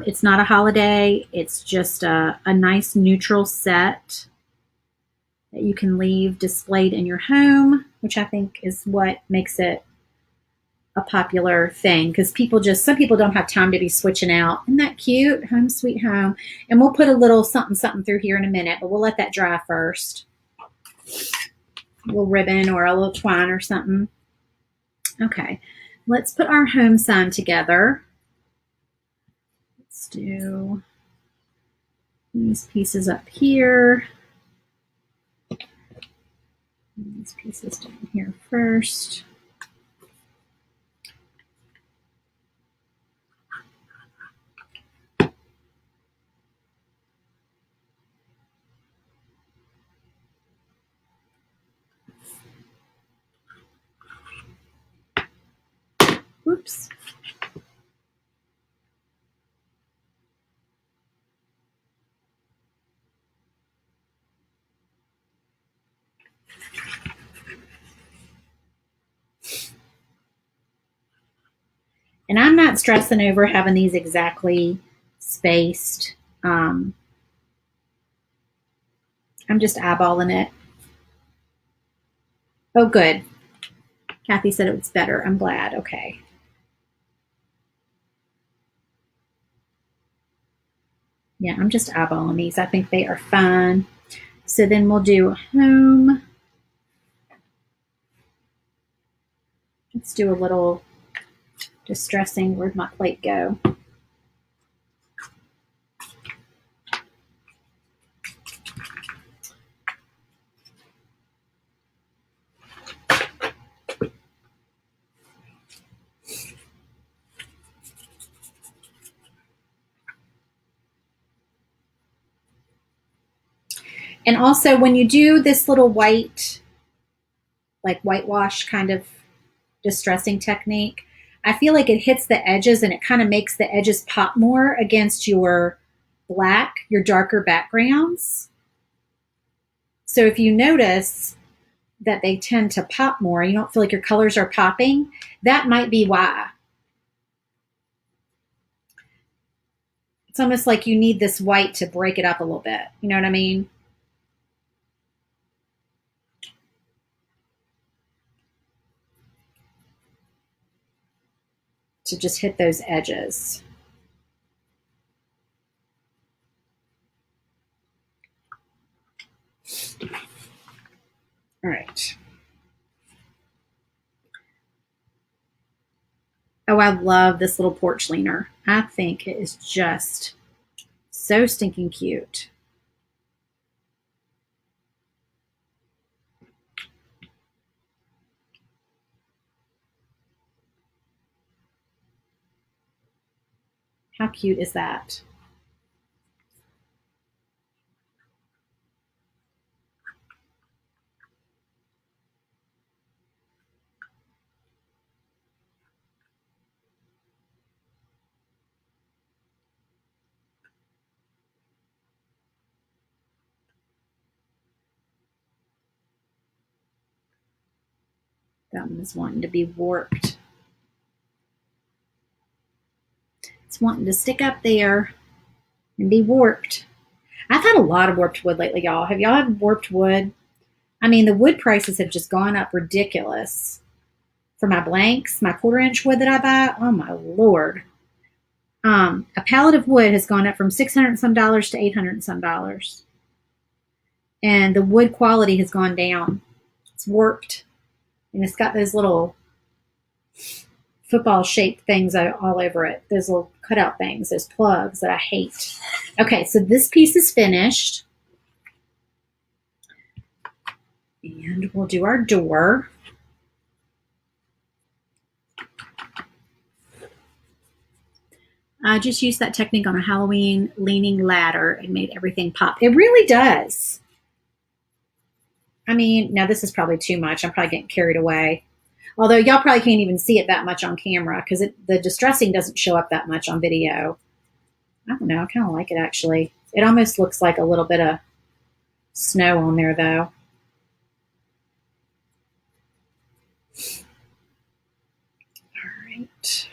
It's not a holiday. It's just a nice neutral set that you can leave displayed in your home, which I think is what makes it a popular thing, because some people don't have time to be switching out. Isn't that cute? Home sweet home. And we'll put a little something through here in a minute, but we'll let that dry first. A little ribbon or a little twine or something. Okay, let's put our home sign together. Let's do these pieces up here. These pieces down here first. Oops. And I'm not stressing over having these exactly spaced. I'm just eyeballing it. Oh, good. Kathy said it was better. I'm glad. Okay. Yeah, I'm just eyeballing these. I think they are fine. So then we'll do home. Let's do a little distressing. Where'd my plate go? And also when you do this little white, like whitewash kind of distressing technique, I feel like it hits the edges and it kind of makes the edges pop more against your black, your darker backgrounds. So if you notice that they tend to pop more, you don't feel like your colors are popping, that might be why. It's almost like you need this white to break it up a little bit. You know what I mean? To just hit those edges. All right. Oh, I love this little porch leaner. I think it is just so stinking cute. How cute is that? That one is wanting to be warped. It's wanting to stick up there and be warped. I've had a lot of warped wood lately, y'all. Have y'all had warped wood? I mean, the wood prices have just gone up ridiculous. For my blanks, my 1/4-inch wood that I buy, oh my Lord. A pallet of wood has gone up from $600 and some to $800 and some. And the wood quality has gone down. It's warped. And it's got those little football shaped things all over it. Those little cutout things, those plugs that I hate. Okay, so this piece is finished. And we'll do our door. I just used that technique on a Halloween leaning ladder and made everything pop. It really does. I mean, now this is probably too much. I'm probably getting carried away. Although y'all probably can't even see it that much on camera because the distressing doesn't show up that much on video. I don't know. I kind of like it, actually. It almost looks like a little bit of snow on there, though. All right.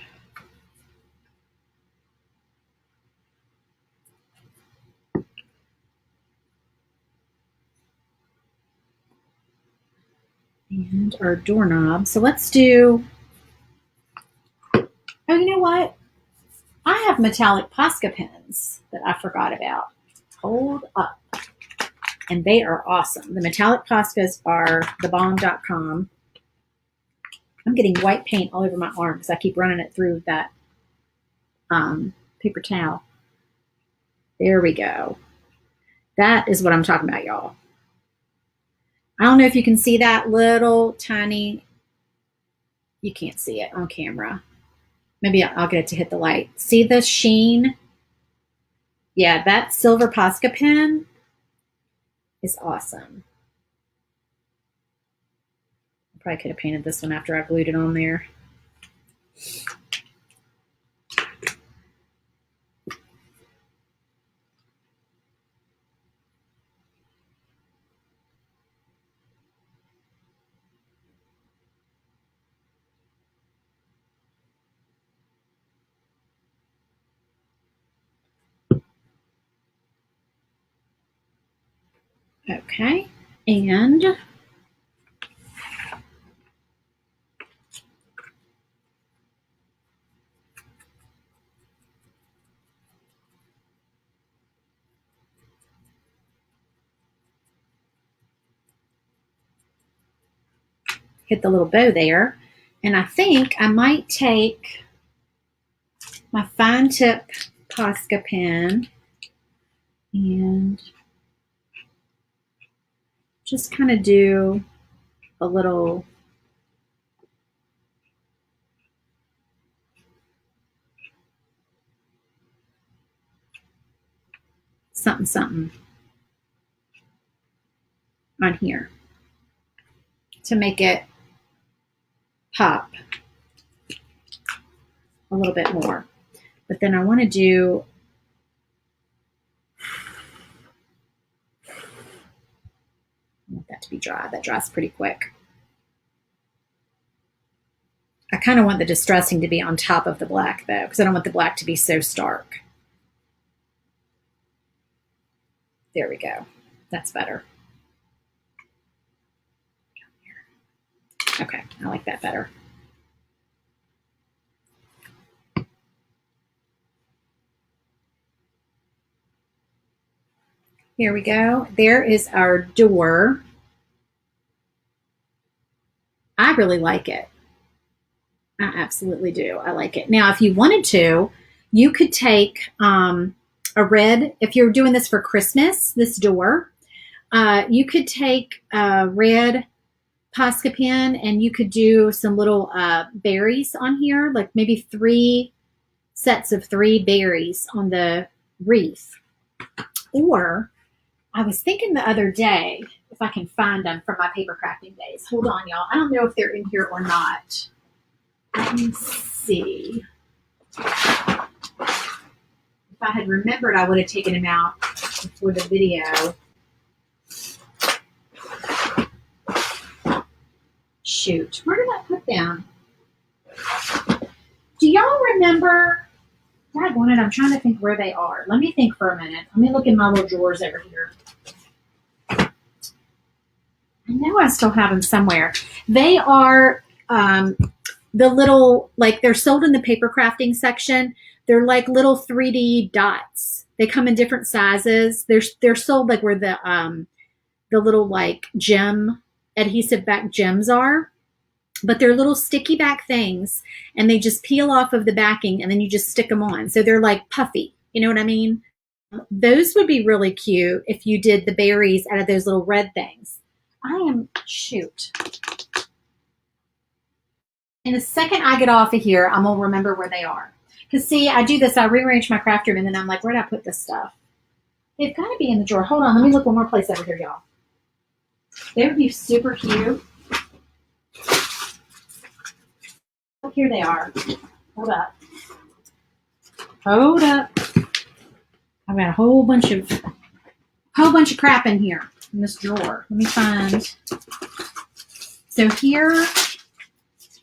And our doorknob. So let's do, oh, you know what? I have metallic Posca pens that I forgot about. Hold up. And they are awesome. The metallic Poscas are thebomb.com. I'm getting white paint all over my arm because I keep running it through that paper towel. There we go. That is what I'm talking about, y'all. I don't know if you can see that little tiny, you can't see it on camera. Maybe I'll get it to hit the light. See the sheen? Yeah, that silver Posca pen is awesome. I probably could have painted this one after I glued it on there. Okay. And hit the little bow there. And I think I might take my fine tip Posca pen and just kind of do a little something something on here to make it pop a little bit more. But then I want to do I want that to be dry. That dries pretty quick. I kind of want the distressing to be on top of the black though, because I don't want the black to be so stark. There we go. That's better. Okay, I like that better. Here we go. There is our door. I really like it. I absolutely do. I like it. Now, if you wanted to, you could take a red, if you're doing this for Christmas, this door, you could take a red Posca pen and you could do some little berries on here, like maybe 3 sets of 3 berries on the wreath. Or I was thinking the other day, if I can find them from my paper crafting days. Hold on, y'all. I don't know if they're in here or not. Let me see. If I had remembered, I would have taken them out before the video. Shoot, where did I put them? Do y'all remember? Daggone it, I'm trying to think where they are. Let me think for a minute. Let me look in my little drawers over here. I know I still have them somewhere. They are the little, like they're sold in the paper crafting section. They're like little 3D dots. They come in different sizes. They're sold like where the little like gem adhesive back gems are, but they're little sticky back things, and they just peel off of the backing, and then you just stick them on. So they're like puffy. You know what I mean? Those would be really cute if you did the berries out of those little red things. Shoot. In the second I get off of here, I'm going to remember where they are. Because, see, I do this. I rearrange my craft room, and then I'm like, where did I put this stuff? They've got to be in the drawer. Hold on. Let me look one more place over here, y'all. They would be super cute. Oh, here they are. Hold up. Hold up. I've got a whole bunch of crap in here in this drawer. Let me find. So here,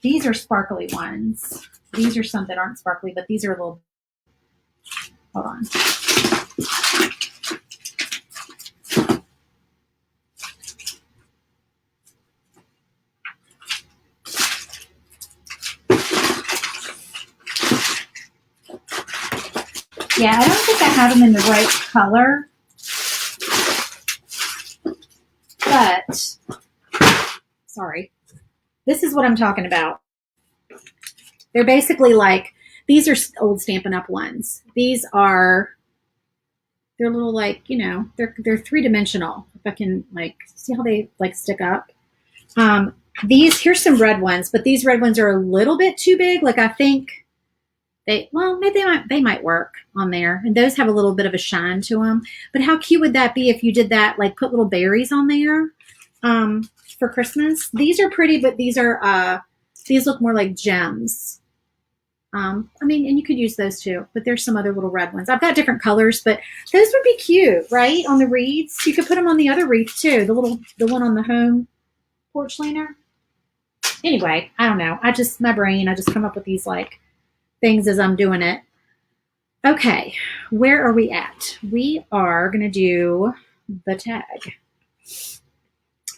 these are sparkly ones. These are some that aren't sparkly, but these are a little. Hold on. Yeah, I don't think I have them in the right color, but sorry. This is what I'm talking about. They're basically like, these are old Stampin' Up! Ones. They're little like, they're 3-dimensional. If I can like, see how they like stick up. Here's some red ones, but these red ones are a little bit too big. Like I think maybe they might work on there. And those have a little bit of a shine to them. But how cute would that be if you did that, like put little berries on there for Christmas? These are pretty, but these look more like gems. And you could use those too, but there's some other little red ones. I've got different colors, but those would be cute, right? On the wreaths. You could put them on the other wreath too. The one on the home porch leaner. Anyway, I don't know. I just come up with these like things as I'm doing it. Okay, where are we at? We are going to do the tag.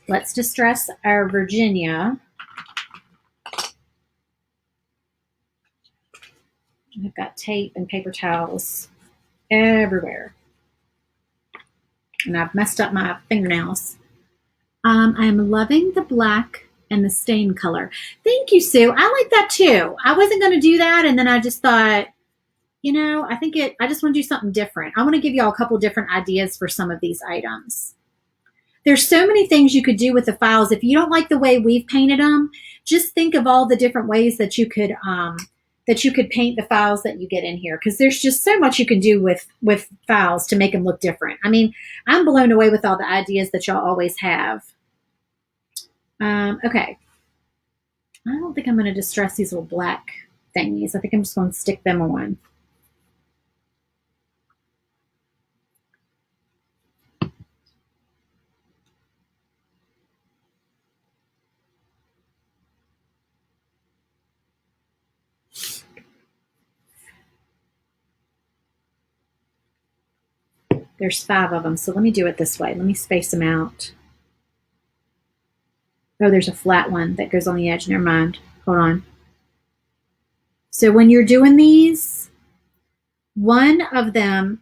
Let's distress our Virginia. I've got tape and paper towels everywhere. And I've messed up my fingernails. I'm loving the black and the stain color. Thank you, Sue. I like that too. I wasn't going to do that. And then I just thought, you know, I just want to do something different. I want to give you all a couple different ideas for some of these items. There's so many things you could do with the files. If you don't like the way we've painted them, just think of all the different ways that you could paint the files that you get in here, because there's just so much you can do with files to make them look different. I mean, I'm blown away with all the ideas that y'all always have. Okay. I don't think I'm going to distress these little black thingies. I think I'm just going to stick them on. There's 5 of them, so let me do it this way. Let me space them out. Oh, there's a flat one that goes on the edge. Never mind. Hold on. So when you're doing these, one of them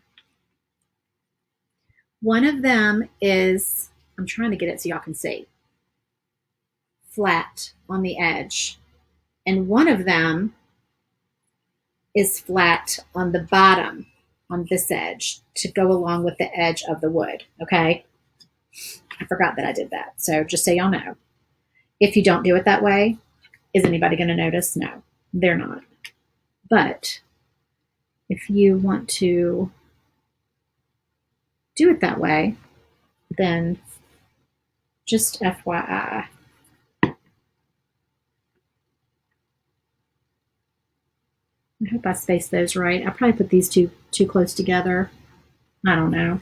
is, I'm trying to get it so y'all can see, flat on the edge. And one of them is flat on the bottom on this edge to go along with the edge of the wood, okay? I forgot that I did that. So just so y'all know. If you don't do it that way, is anybody going to notice? No, they're not. But if you want to do it that way, then just FYI. I hope I spaced those right. I probably put these too close together. I don't know.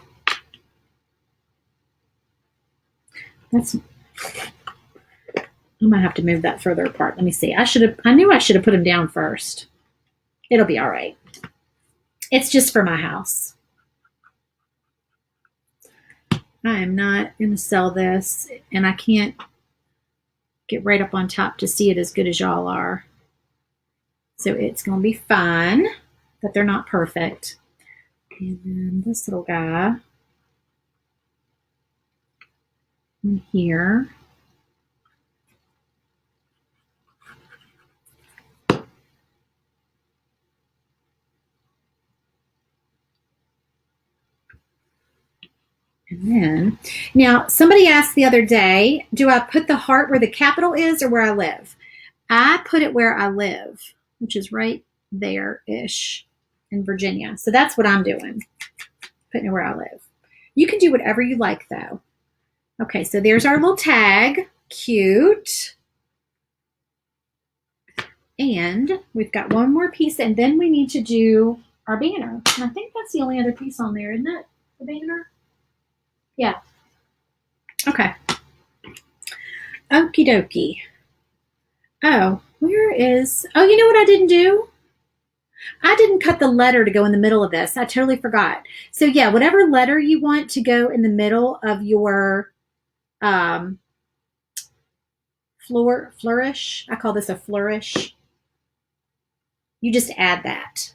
I might have to move that further apart. Let me see. I knew I should have put them down first. It'll be all right. It's just for my house. I am not going to sell this, and I can't get right up on top to see it as good as y'all are. So it's going to be fine, but they're not perfect. And then this little guy in here. And then, now somebody asked the other day, do I put the heart where the capital is or where I live? I put it where I live, which is right there-ish in Virginia. So that's what I'm doing, putting it where I live. You can do whatever you like, though. Okay, so there's our little tag. Cute. And we've got one more piece, and then we need to do our banner. And I think that's the only other piece on there, isn't it? The banner? Yeah. Okay. Okie dokie. Oh, where is... Oh, you know what I didn't do? I didn't cut the letter to go in the middle of this. I totally forgot. So, yeah, whatever letter you want to go in the middle of your flourish. I call this a flourish. You just add that.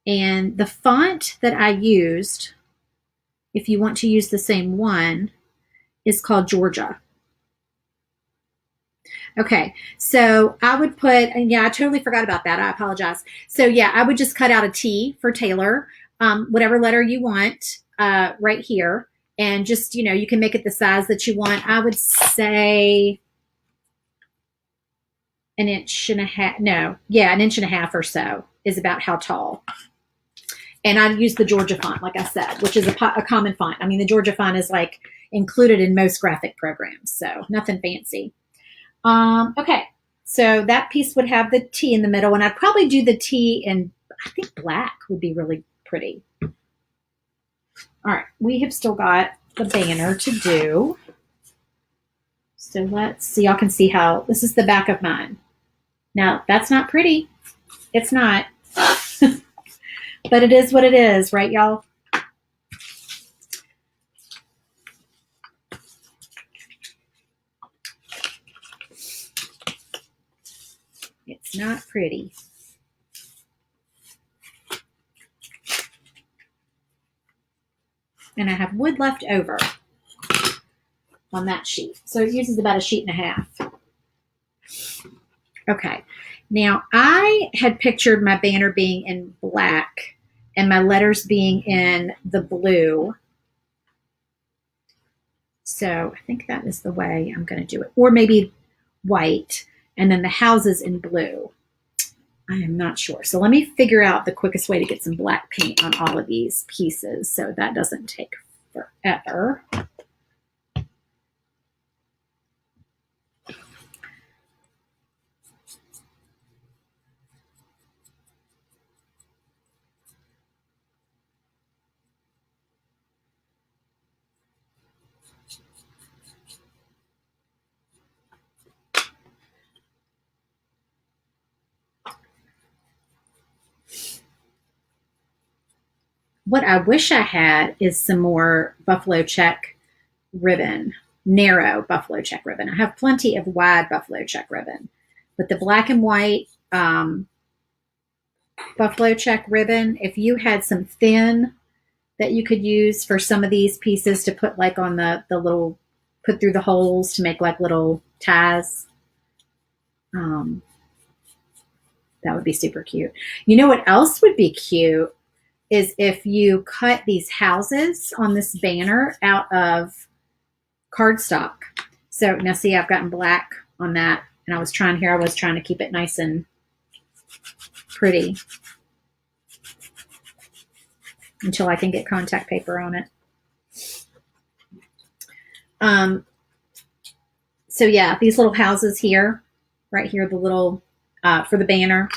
And the font that I used, if you want to use the same one, is called Georgia. Okay, so I would put, and yeah, I totally forgot about that. I apologize. So yeah, I would just cut out a T for Taylor, whatever letter you want right here. And just, you know, you can make it the size that you want. I would say an inch and a half. No, yeah, an inch and a half or so is about how tall. And I use the Georgia font, like I said, which is a common font. I mean, the Georgia font is like included in most graphic programs, so nothing fancy. Okay, so that piece would have the T in the middle, and I'd probably do the T in, I think black would be really pretty. All right, we have still got the banner to do. So let's see, y'all can see how, this is the back of mine. Now, that's not pretty. It's not. But it is what it is, right, y'all? It's not pretty. And I have wood left over on that sheet. So it uses about a sheet and a half. Okay. Now I had pictured my banner being in black and my letters being in the blue. So I think that is the way I'm going to do it. Or maybe white and then the houses in blue. I am not sure. So let me figure out the quickest way to get some black paint on all of these pieces so that doesn't take forever. What I wish I had is some more buffalo check ribbon, narrow buffalo check ribbon. I have plenty of wide buffalo check ribbon, but the black and white buffalo check ribbon, if you had some thin that you could use for some of these pieces to put like on the little, put through the holes to make like little ties, that would be super cute. You know what else would be cute is if you cut these houses on this banner out of cardstock. So now see, I've gotten black on that, and I was trying to keep it nice and pretty until I can get contact paper on it. So yeah, these little houses here, right here, the little, for the banner,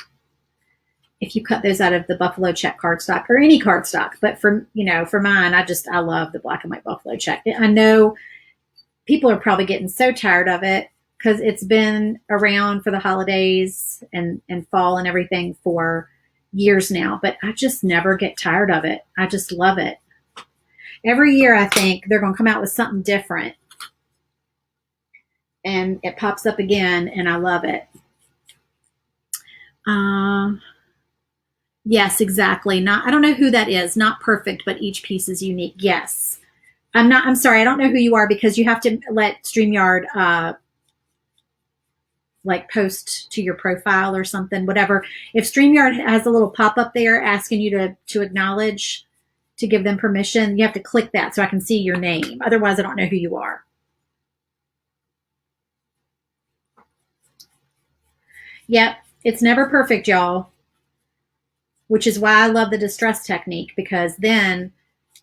if you cut those out of the buffalo check cardstock or any cardstock, but for mine, I love the black and white buffalo check. I know people are probably getting so tired of it because it's been around for the holidays and fall and everything for years now, but I just never get tired of it. I just love it. Every year I think they're going to come out with something different and it pops up again and I love it. Yes, exactly. I don't know who that is. Not perfect, but each piece is unique. Yes. I'm sorry. I don't know who you are because you have to let StreamYard, like post to your profile or something, whatever. If StreamYard has a little pop-up there asking you to acknowledge, to give them permission, you have to click that so I can see your name. Otherwise, I don't know who you are. Yep. It's never perfect, y'all. Which is why I love the distress technique, because then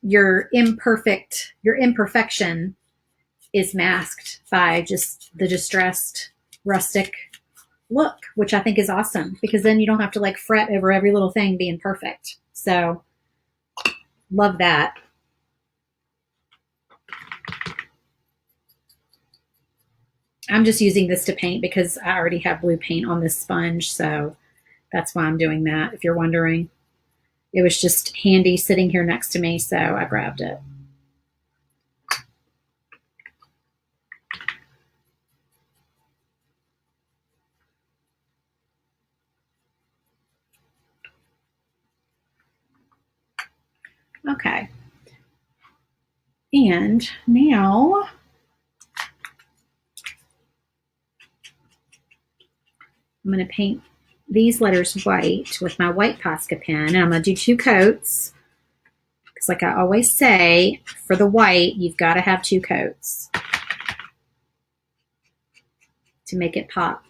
your imperfection is masked by just the distressed rustic look, which I think is awesome, because then you don't have to like fret over every little thing being perfect. So love that. I'm just using this to paint because I already have blue paint on this sponge, so that's why I'm doing that, if you're wondering. It was just handy sitting here next to me, so I grabbed it. Okay. And now I'm going to paint these letters white with my white Posca pen. And I'm going to do 2 coats. Because like I always say, for the white, you've got to have 2 coats to make it pop.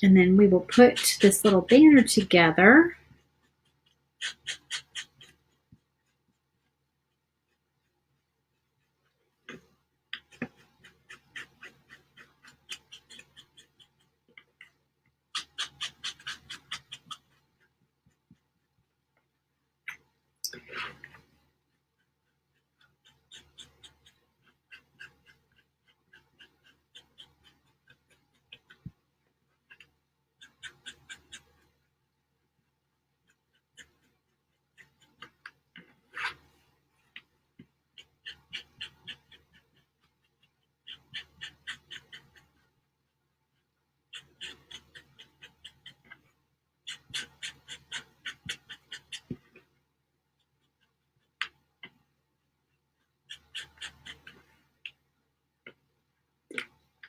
And then we will put this little banner together.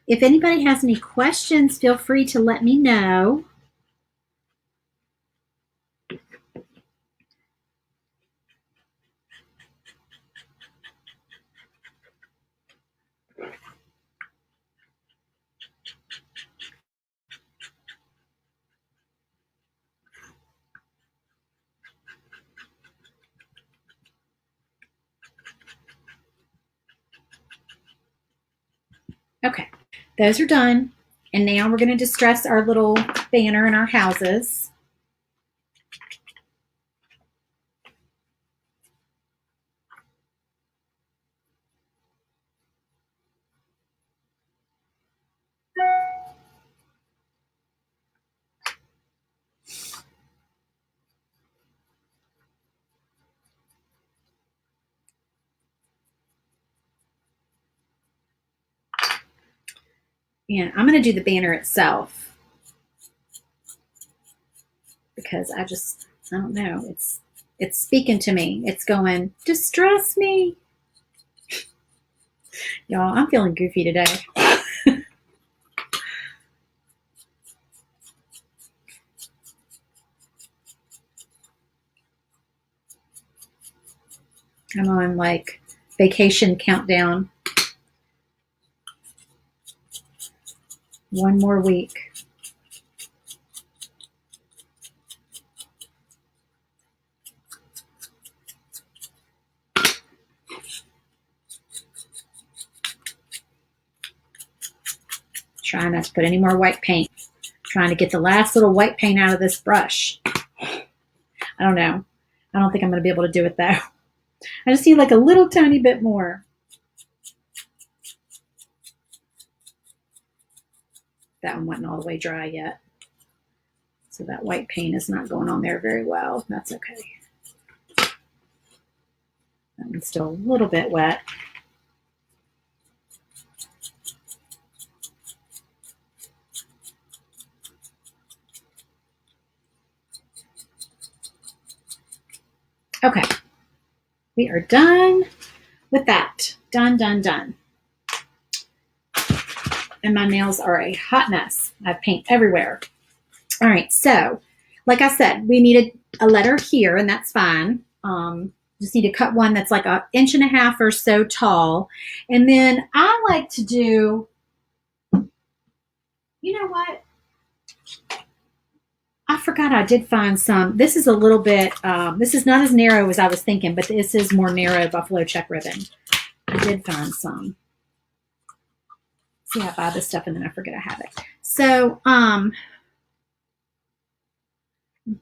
if anybody has any questions, feel free to let me know. Okay, those are done. And now we're going to distress our little banner in our houses. And I'm going to do the banner itself because I don't know. It's speaking to me. It's going, distress me. Y'all, I'm feeling goofy today. I'm on like vacation countdown. One more week. Trying not to put any more white paint. Trying to get the last little white paint out of this brush. I don't know. I don't think I'm going to be able to do it though. I just need like a little tiny bit more. That one wasn't all the way dry yet. So that white paint is not going on there very well. That's okay. That one's still a little bit wet. Okay. We are done with that. Done, done, done. And my nails are a hot mess. I have paint everywhere. All right, so like I said, we needed a letter here, and that's fine. Just need to cut one that's like 1.5 inches or so tall. And then I like to do, you know what? I forgot I did find some. This is a little bit, this is not as narrow as I was thinking, but this is more narrow buffalo check ribbon. I did find some. See, I buy this stuff and then I forget I have it. So, I'm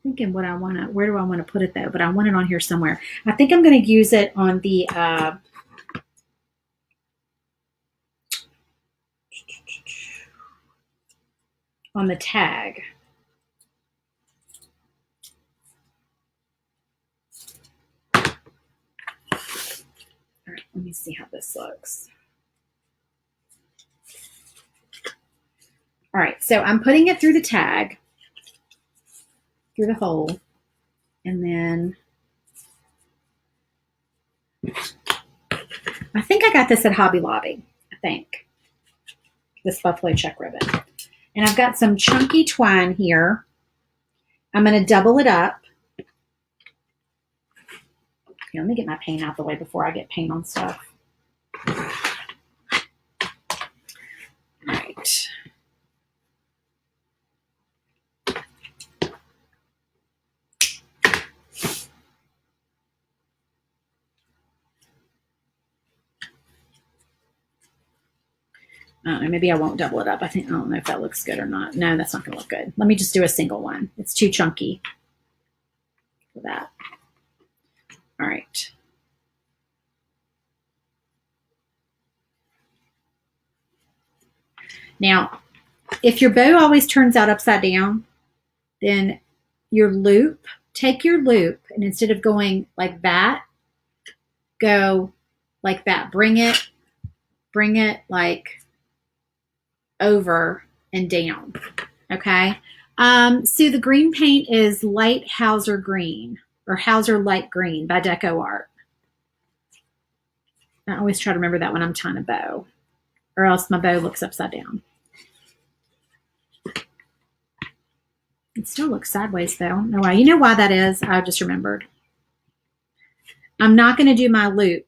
thinking what I want to, where do I want to put it though? But I want it on here somewhere. I think I'm going to use it on the, tag. All right, let me see how this looks. All right, so I'm putting it through the tag, through the hole, and then I think I got this at Hobby Lobby, I think, this buffalo check ribbon. And I've got some chunky twine here. I'm going to double it up. Here, let me get my paint out the way before I get paint on stuff. All right. I don't know, maybe I won't double it up. I don't know if that looks good or not. No, that's not going to look good. Let me just do a single one. It's too chunky for that. All right. Now, if your bow always turns out upside down, then your loop, take your loop, and instead of going like that, go like that. Bring it like over and down. Okay. So the green paint is Light Hauser Green, or Hauser Light Green by Deco Art. I always try to remember that when I'm tying a bow. or else my bow looks upside down. It still looks sideways though. I don't know why. You know why that is? I just remembered. I'm not going to do my loop.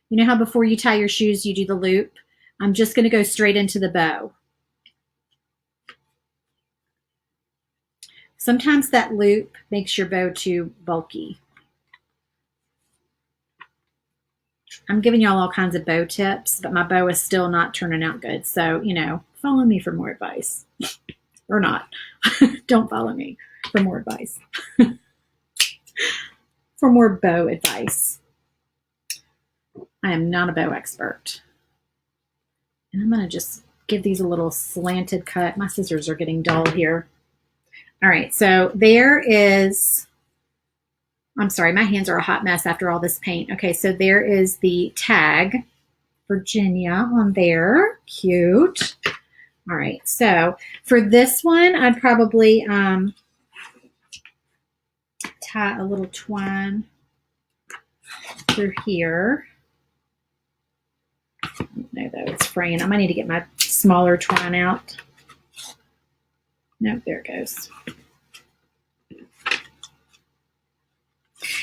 You know how before you tie your shoes, you do the loop? I'm just going to go straight into the bow. Sometimes that loop makes your bow too bulky. I'm giving y'all all kinds of bow tips, but my bow is still not turning out good. So, you know, follow me for more advice. Or not. Don't follow me for more advice. For more bow advice. I am not a bow expert. And I'm going to just give these a little slanted cut. My scissors are getting dull here. All right, so there is, I'm sorry, my hands are a hot mess after all this paint. Okay, so there is the tag, Virginia, on there. Cute. All right, so for this one, I'd probably tie a little twine through here. No, though, it's fraying. I might need to get my smaller twine out. Nope, there it goes.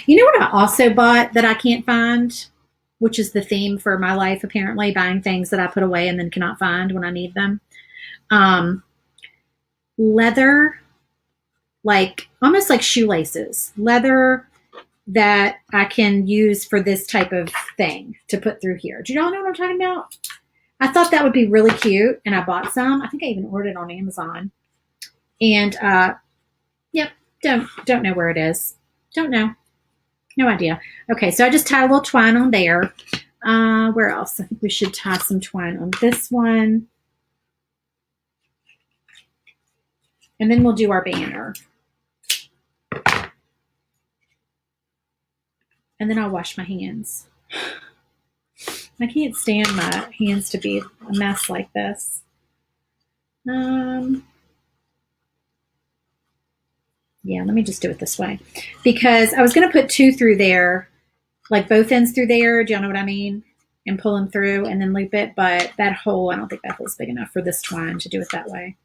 You know what I also bought that I can't find, which is the theme for my life, apparently, buying things that I put away and then cannot find when I need them. Leather, like almost like shoelaces. Leather that I can use for this type of thing to put through here. Do y'all know what I'm talking about? I thought that would be really cute, and I bought some. I think I even ordered it on Amazon. And, yep, don't know where it is. Don't know. No idea. Okay, so I just tied a little twine on there. Where else? I think we should tie some twine on this one. And then we'll do our banner. And then I'll wash my hands. I can't stand my hands to be a mess like this. Yeah, let me just do it this way. Because I was going to put two through there, like both ends through there. Do y'all know what I mean? And pull them through and then loop it. But that hole, I don't think that hole's big enough for this twine to do it that way.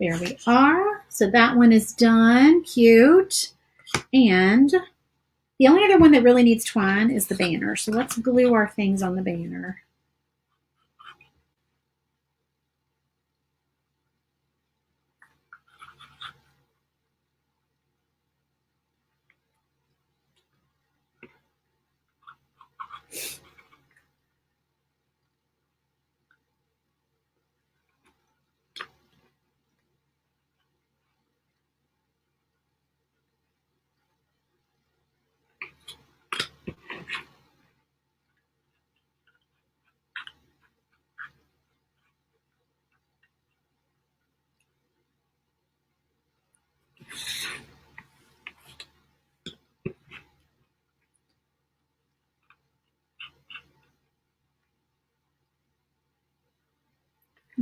There we are. So that one is done. Cute. And the only other one that really needs twine is the banner. So let's glue our things on the banner.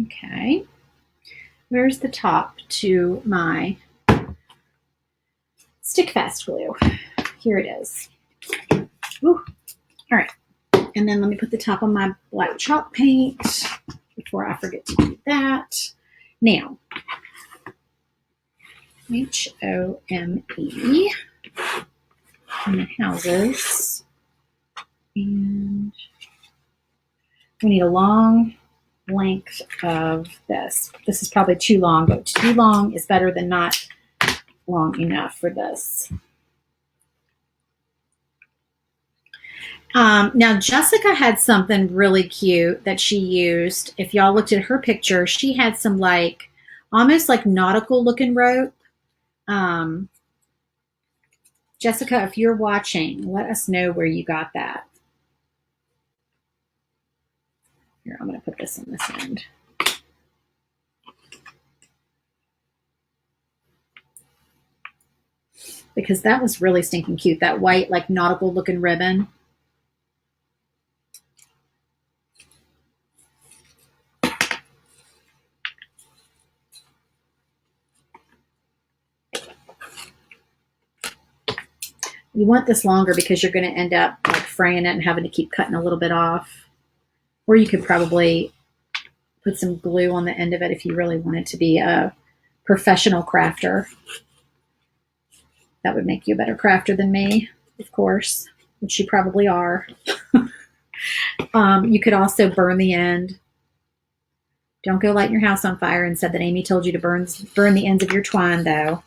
Okay. Where's the top to my stick fast glue? Here it is. Ooh. All right. And then let me put the top on my black chalk paint before I forget to do that. Now, H-O-M-E and the houses. And we need a long length of this. This is probably too long, but too long is better than not long enough for this. Now, Jessica had something really cute that she used. If y'all looked at her picture, she had some like almost like nautical looking rope. Jessica, if you're watching, let us know where you got that. Here, I'm going to put this on this end. Because that was really stinking cute. That white, like nautical looking ribbon. You want this longer because you're going to end up like fraying it and having to keep cutting a little bit off. Or you could probably put some glue on the end of it if you really wanted to be a professional crafter. That would make you a better crafter than me, of course, which you probably are. You could also burn the end. Don't go lighting your house on fire and said that Amy told you to burn the ends of your twine, though.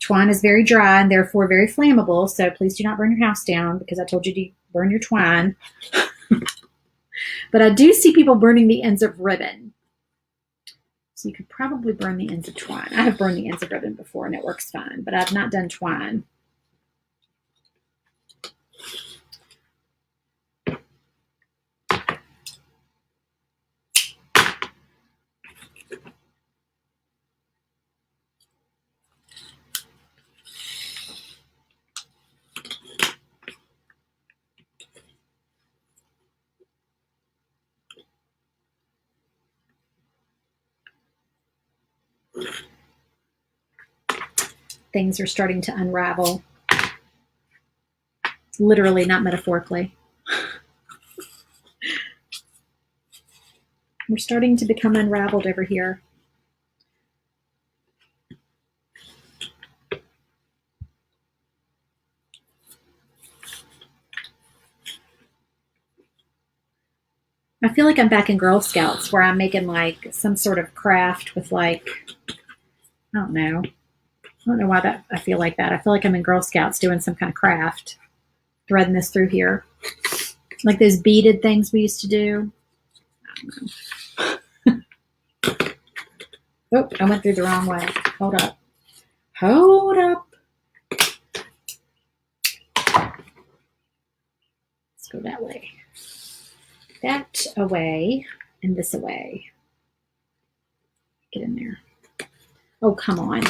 Twine is very dry and therefore very flammable, so please do not burn your house down because I told you to burn your twine. But I do see people burning the ends of ribbon. So you could probably burn the ends of twine. I have burned the ends of ribbon before and it works fine, but I've not done twine. Things are starting to unravel. Literally, not metaphorically. We're starting to become unraveled over here. I feel like I'm back in Girl Scouts where I'm making like some sort of craft with like, I don't know why that I feel like that. I feel like I'm in Girl Scouts doing some kind of craft, threading this through here. Like those beaded things we used to do. I don't know. Oh, I went through the wrong way. Hold up. Hold up. Let's go that way. That away and this away. Get in there. Oh, come on.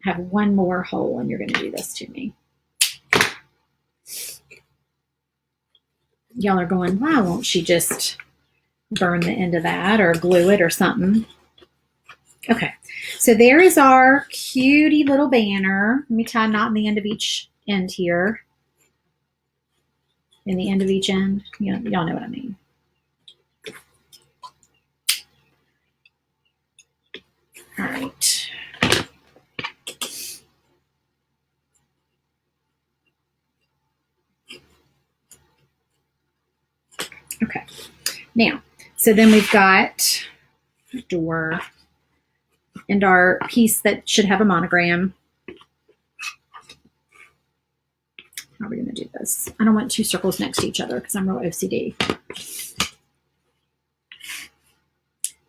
I have one more hole and you're going to do this to me. Y'all are going, why won't she just burn the end of that or glue it or something? Okay, so there is our cutie little banner. Let me tie a knot in the end of each end here. In the end of each end. Y'all know what I mean. All right. Okay. Now, so then we've got a door and our piece that should have a monogram. How are we going to do this? I don't want two circles next to each other because I'm real OCD.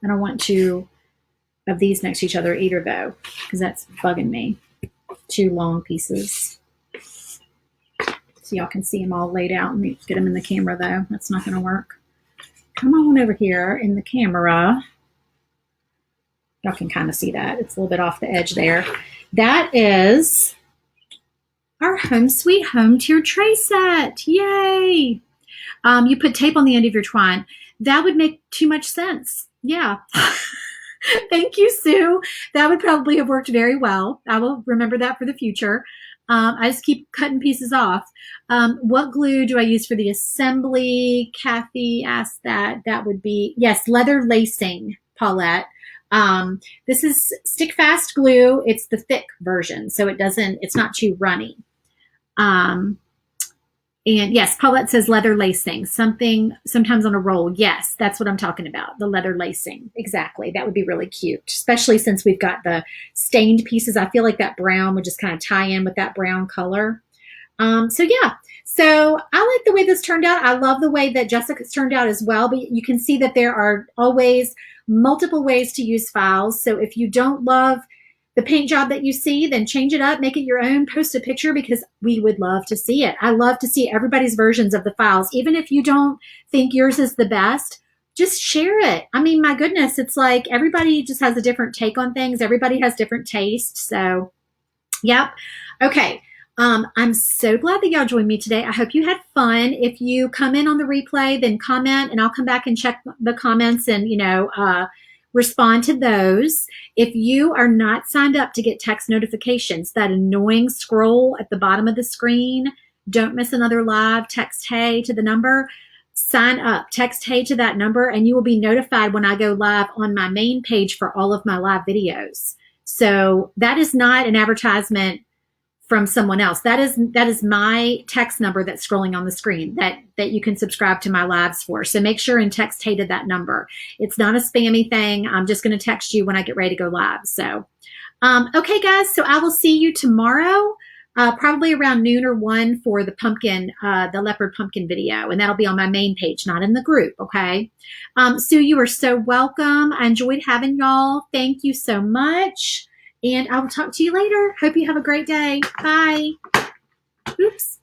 I don't want two of these next to each other either, though, because that's bugging me. Two long pieces. So y'all can see them all laid out. Let me get them in the camera, though. That's not going to work. Come on over here in the camera. Y'all can kind of see that. It's a little bit off the edge there. That is our Home Sweet Home tier tray set. Yay! You put tape on the end of your twine. That would make too much sense. Yeah. Thank you, Sue. That would probably have worked very well. I will remember that for the future. I just keep cutting pieces off. What glue do I use for the assembly? Kathy asked that. That would be, yes, leather lacing, Paulette. This is stick fast glue. It's the thick version, so it's not too runny. And yes, Paulette says leather lacing, sometimes on a roll. Yes, that's what I'm talking about. The leather lacing. Exactly. That would be really cute, especially since we've got the stained pieces. I feel like that brown would just kind of tie in with that brown color. So yeah, so I like the way this turned out. I love the way that Jessica's turned out as well, but you can see that there are always multiple ways to use files. So if you don't love the paint job that you see, then change it up, make it your own, post a picture because we would love to see it. I love to see everybody's versions of the files. Even if you don't think yours is the best, just share it. I mean, my goodness, it's like everybody just has a different take on things. Everybody has different tastes. So, yep. Okay. I'm so glad that y'all joined me today. I hope you had fun. If you come in on the replay, then comment and I'll come back and check the comments and, respond to those. If you are not signed up to get text notifications, that annoying scroll at the bottom of the screen, don't miss another live, text hey to the number, sign up, text hey to that number, and you will be notified when I go live on my main page for all of my live videos. So that is not an advertisement from someone else. That is my text number that's scrolling on the screen that you can subscribe to my lives for. So make sure and text hey to that number. It's not a spammy thing. I'm just going to text you when I get ready to go live. So, okay, guys. So I will see you tomorrow, probably around noon or 1 for the pumpkin, the leopard pumpkin video, and that'll be on my main page, not in the group. Okay. Sue, you are so welcome. I enjoyed having y'all. Thank you so much. And I will talk to you later. Hope you have a great day. Bye. Oops.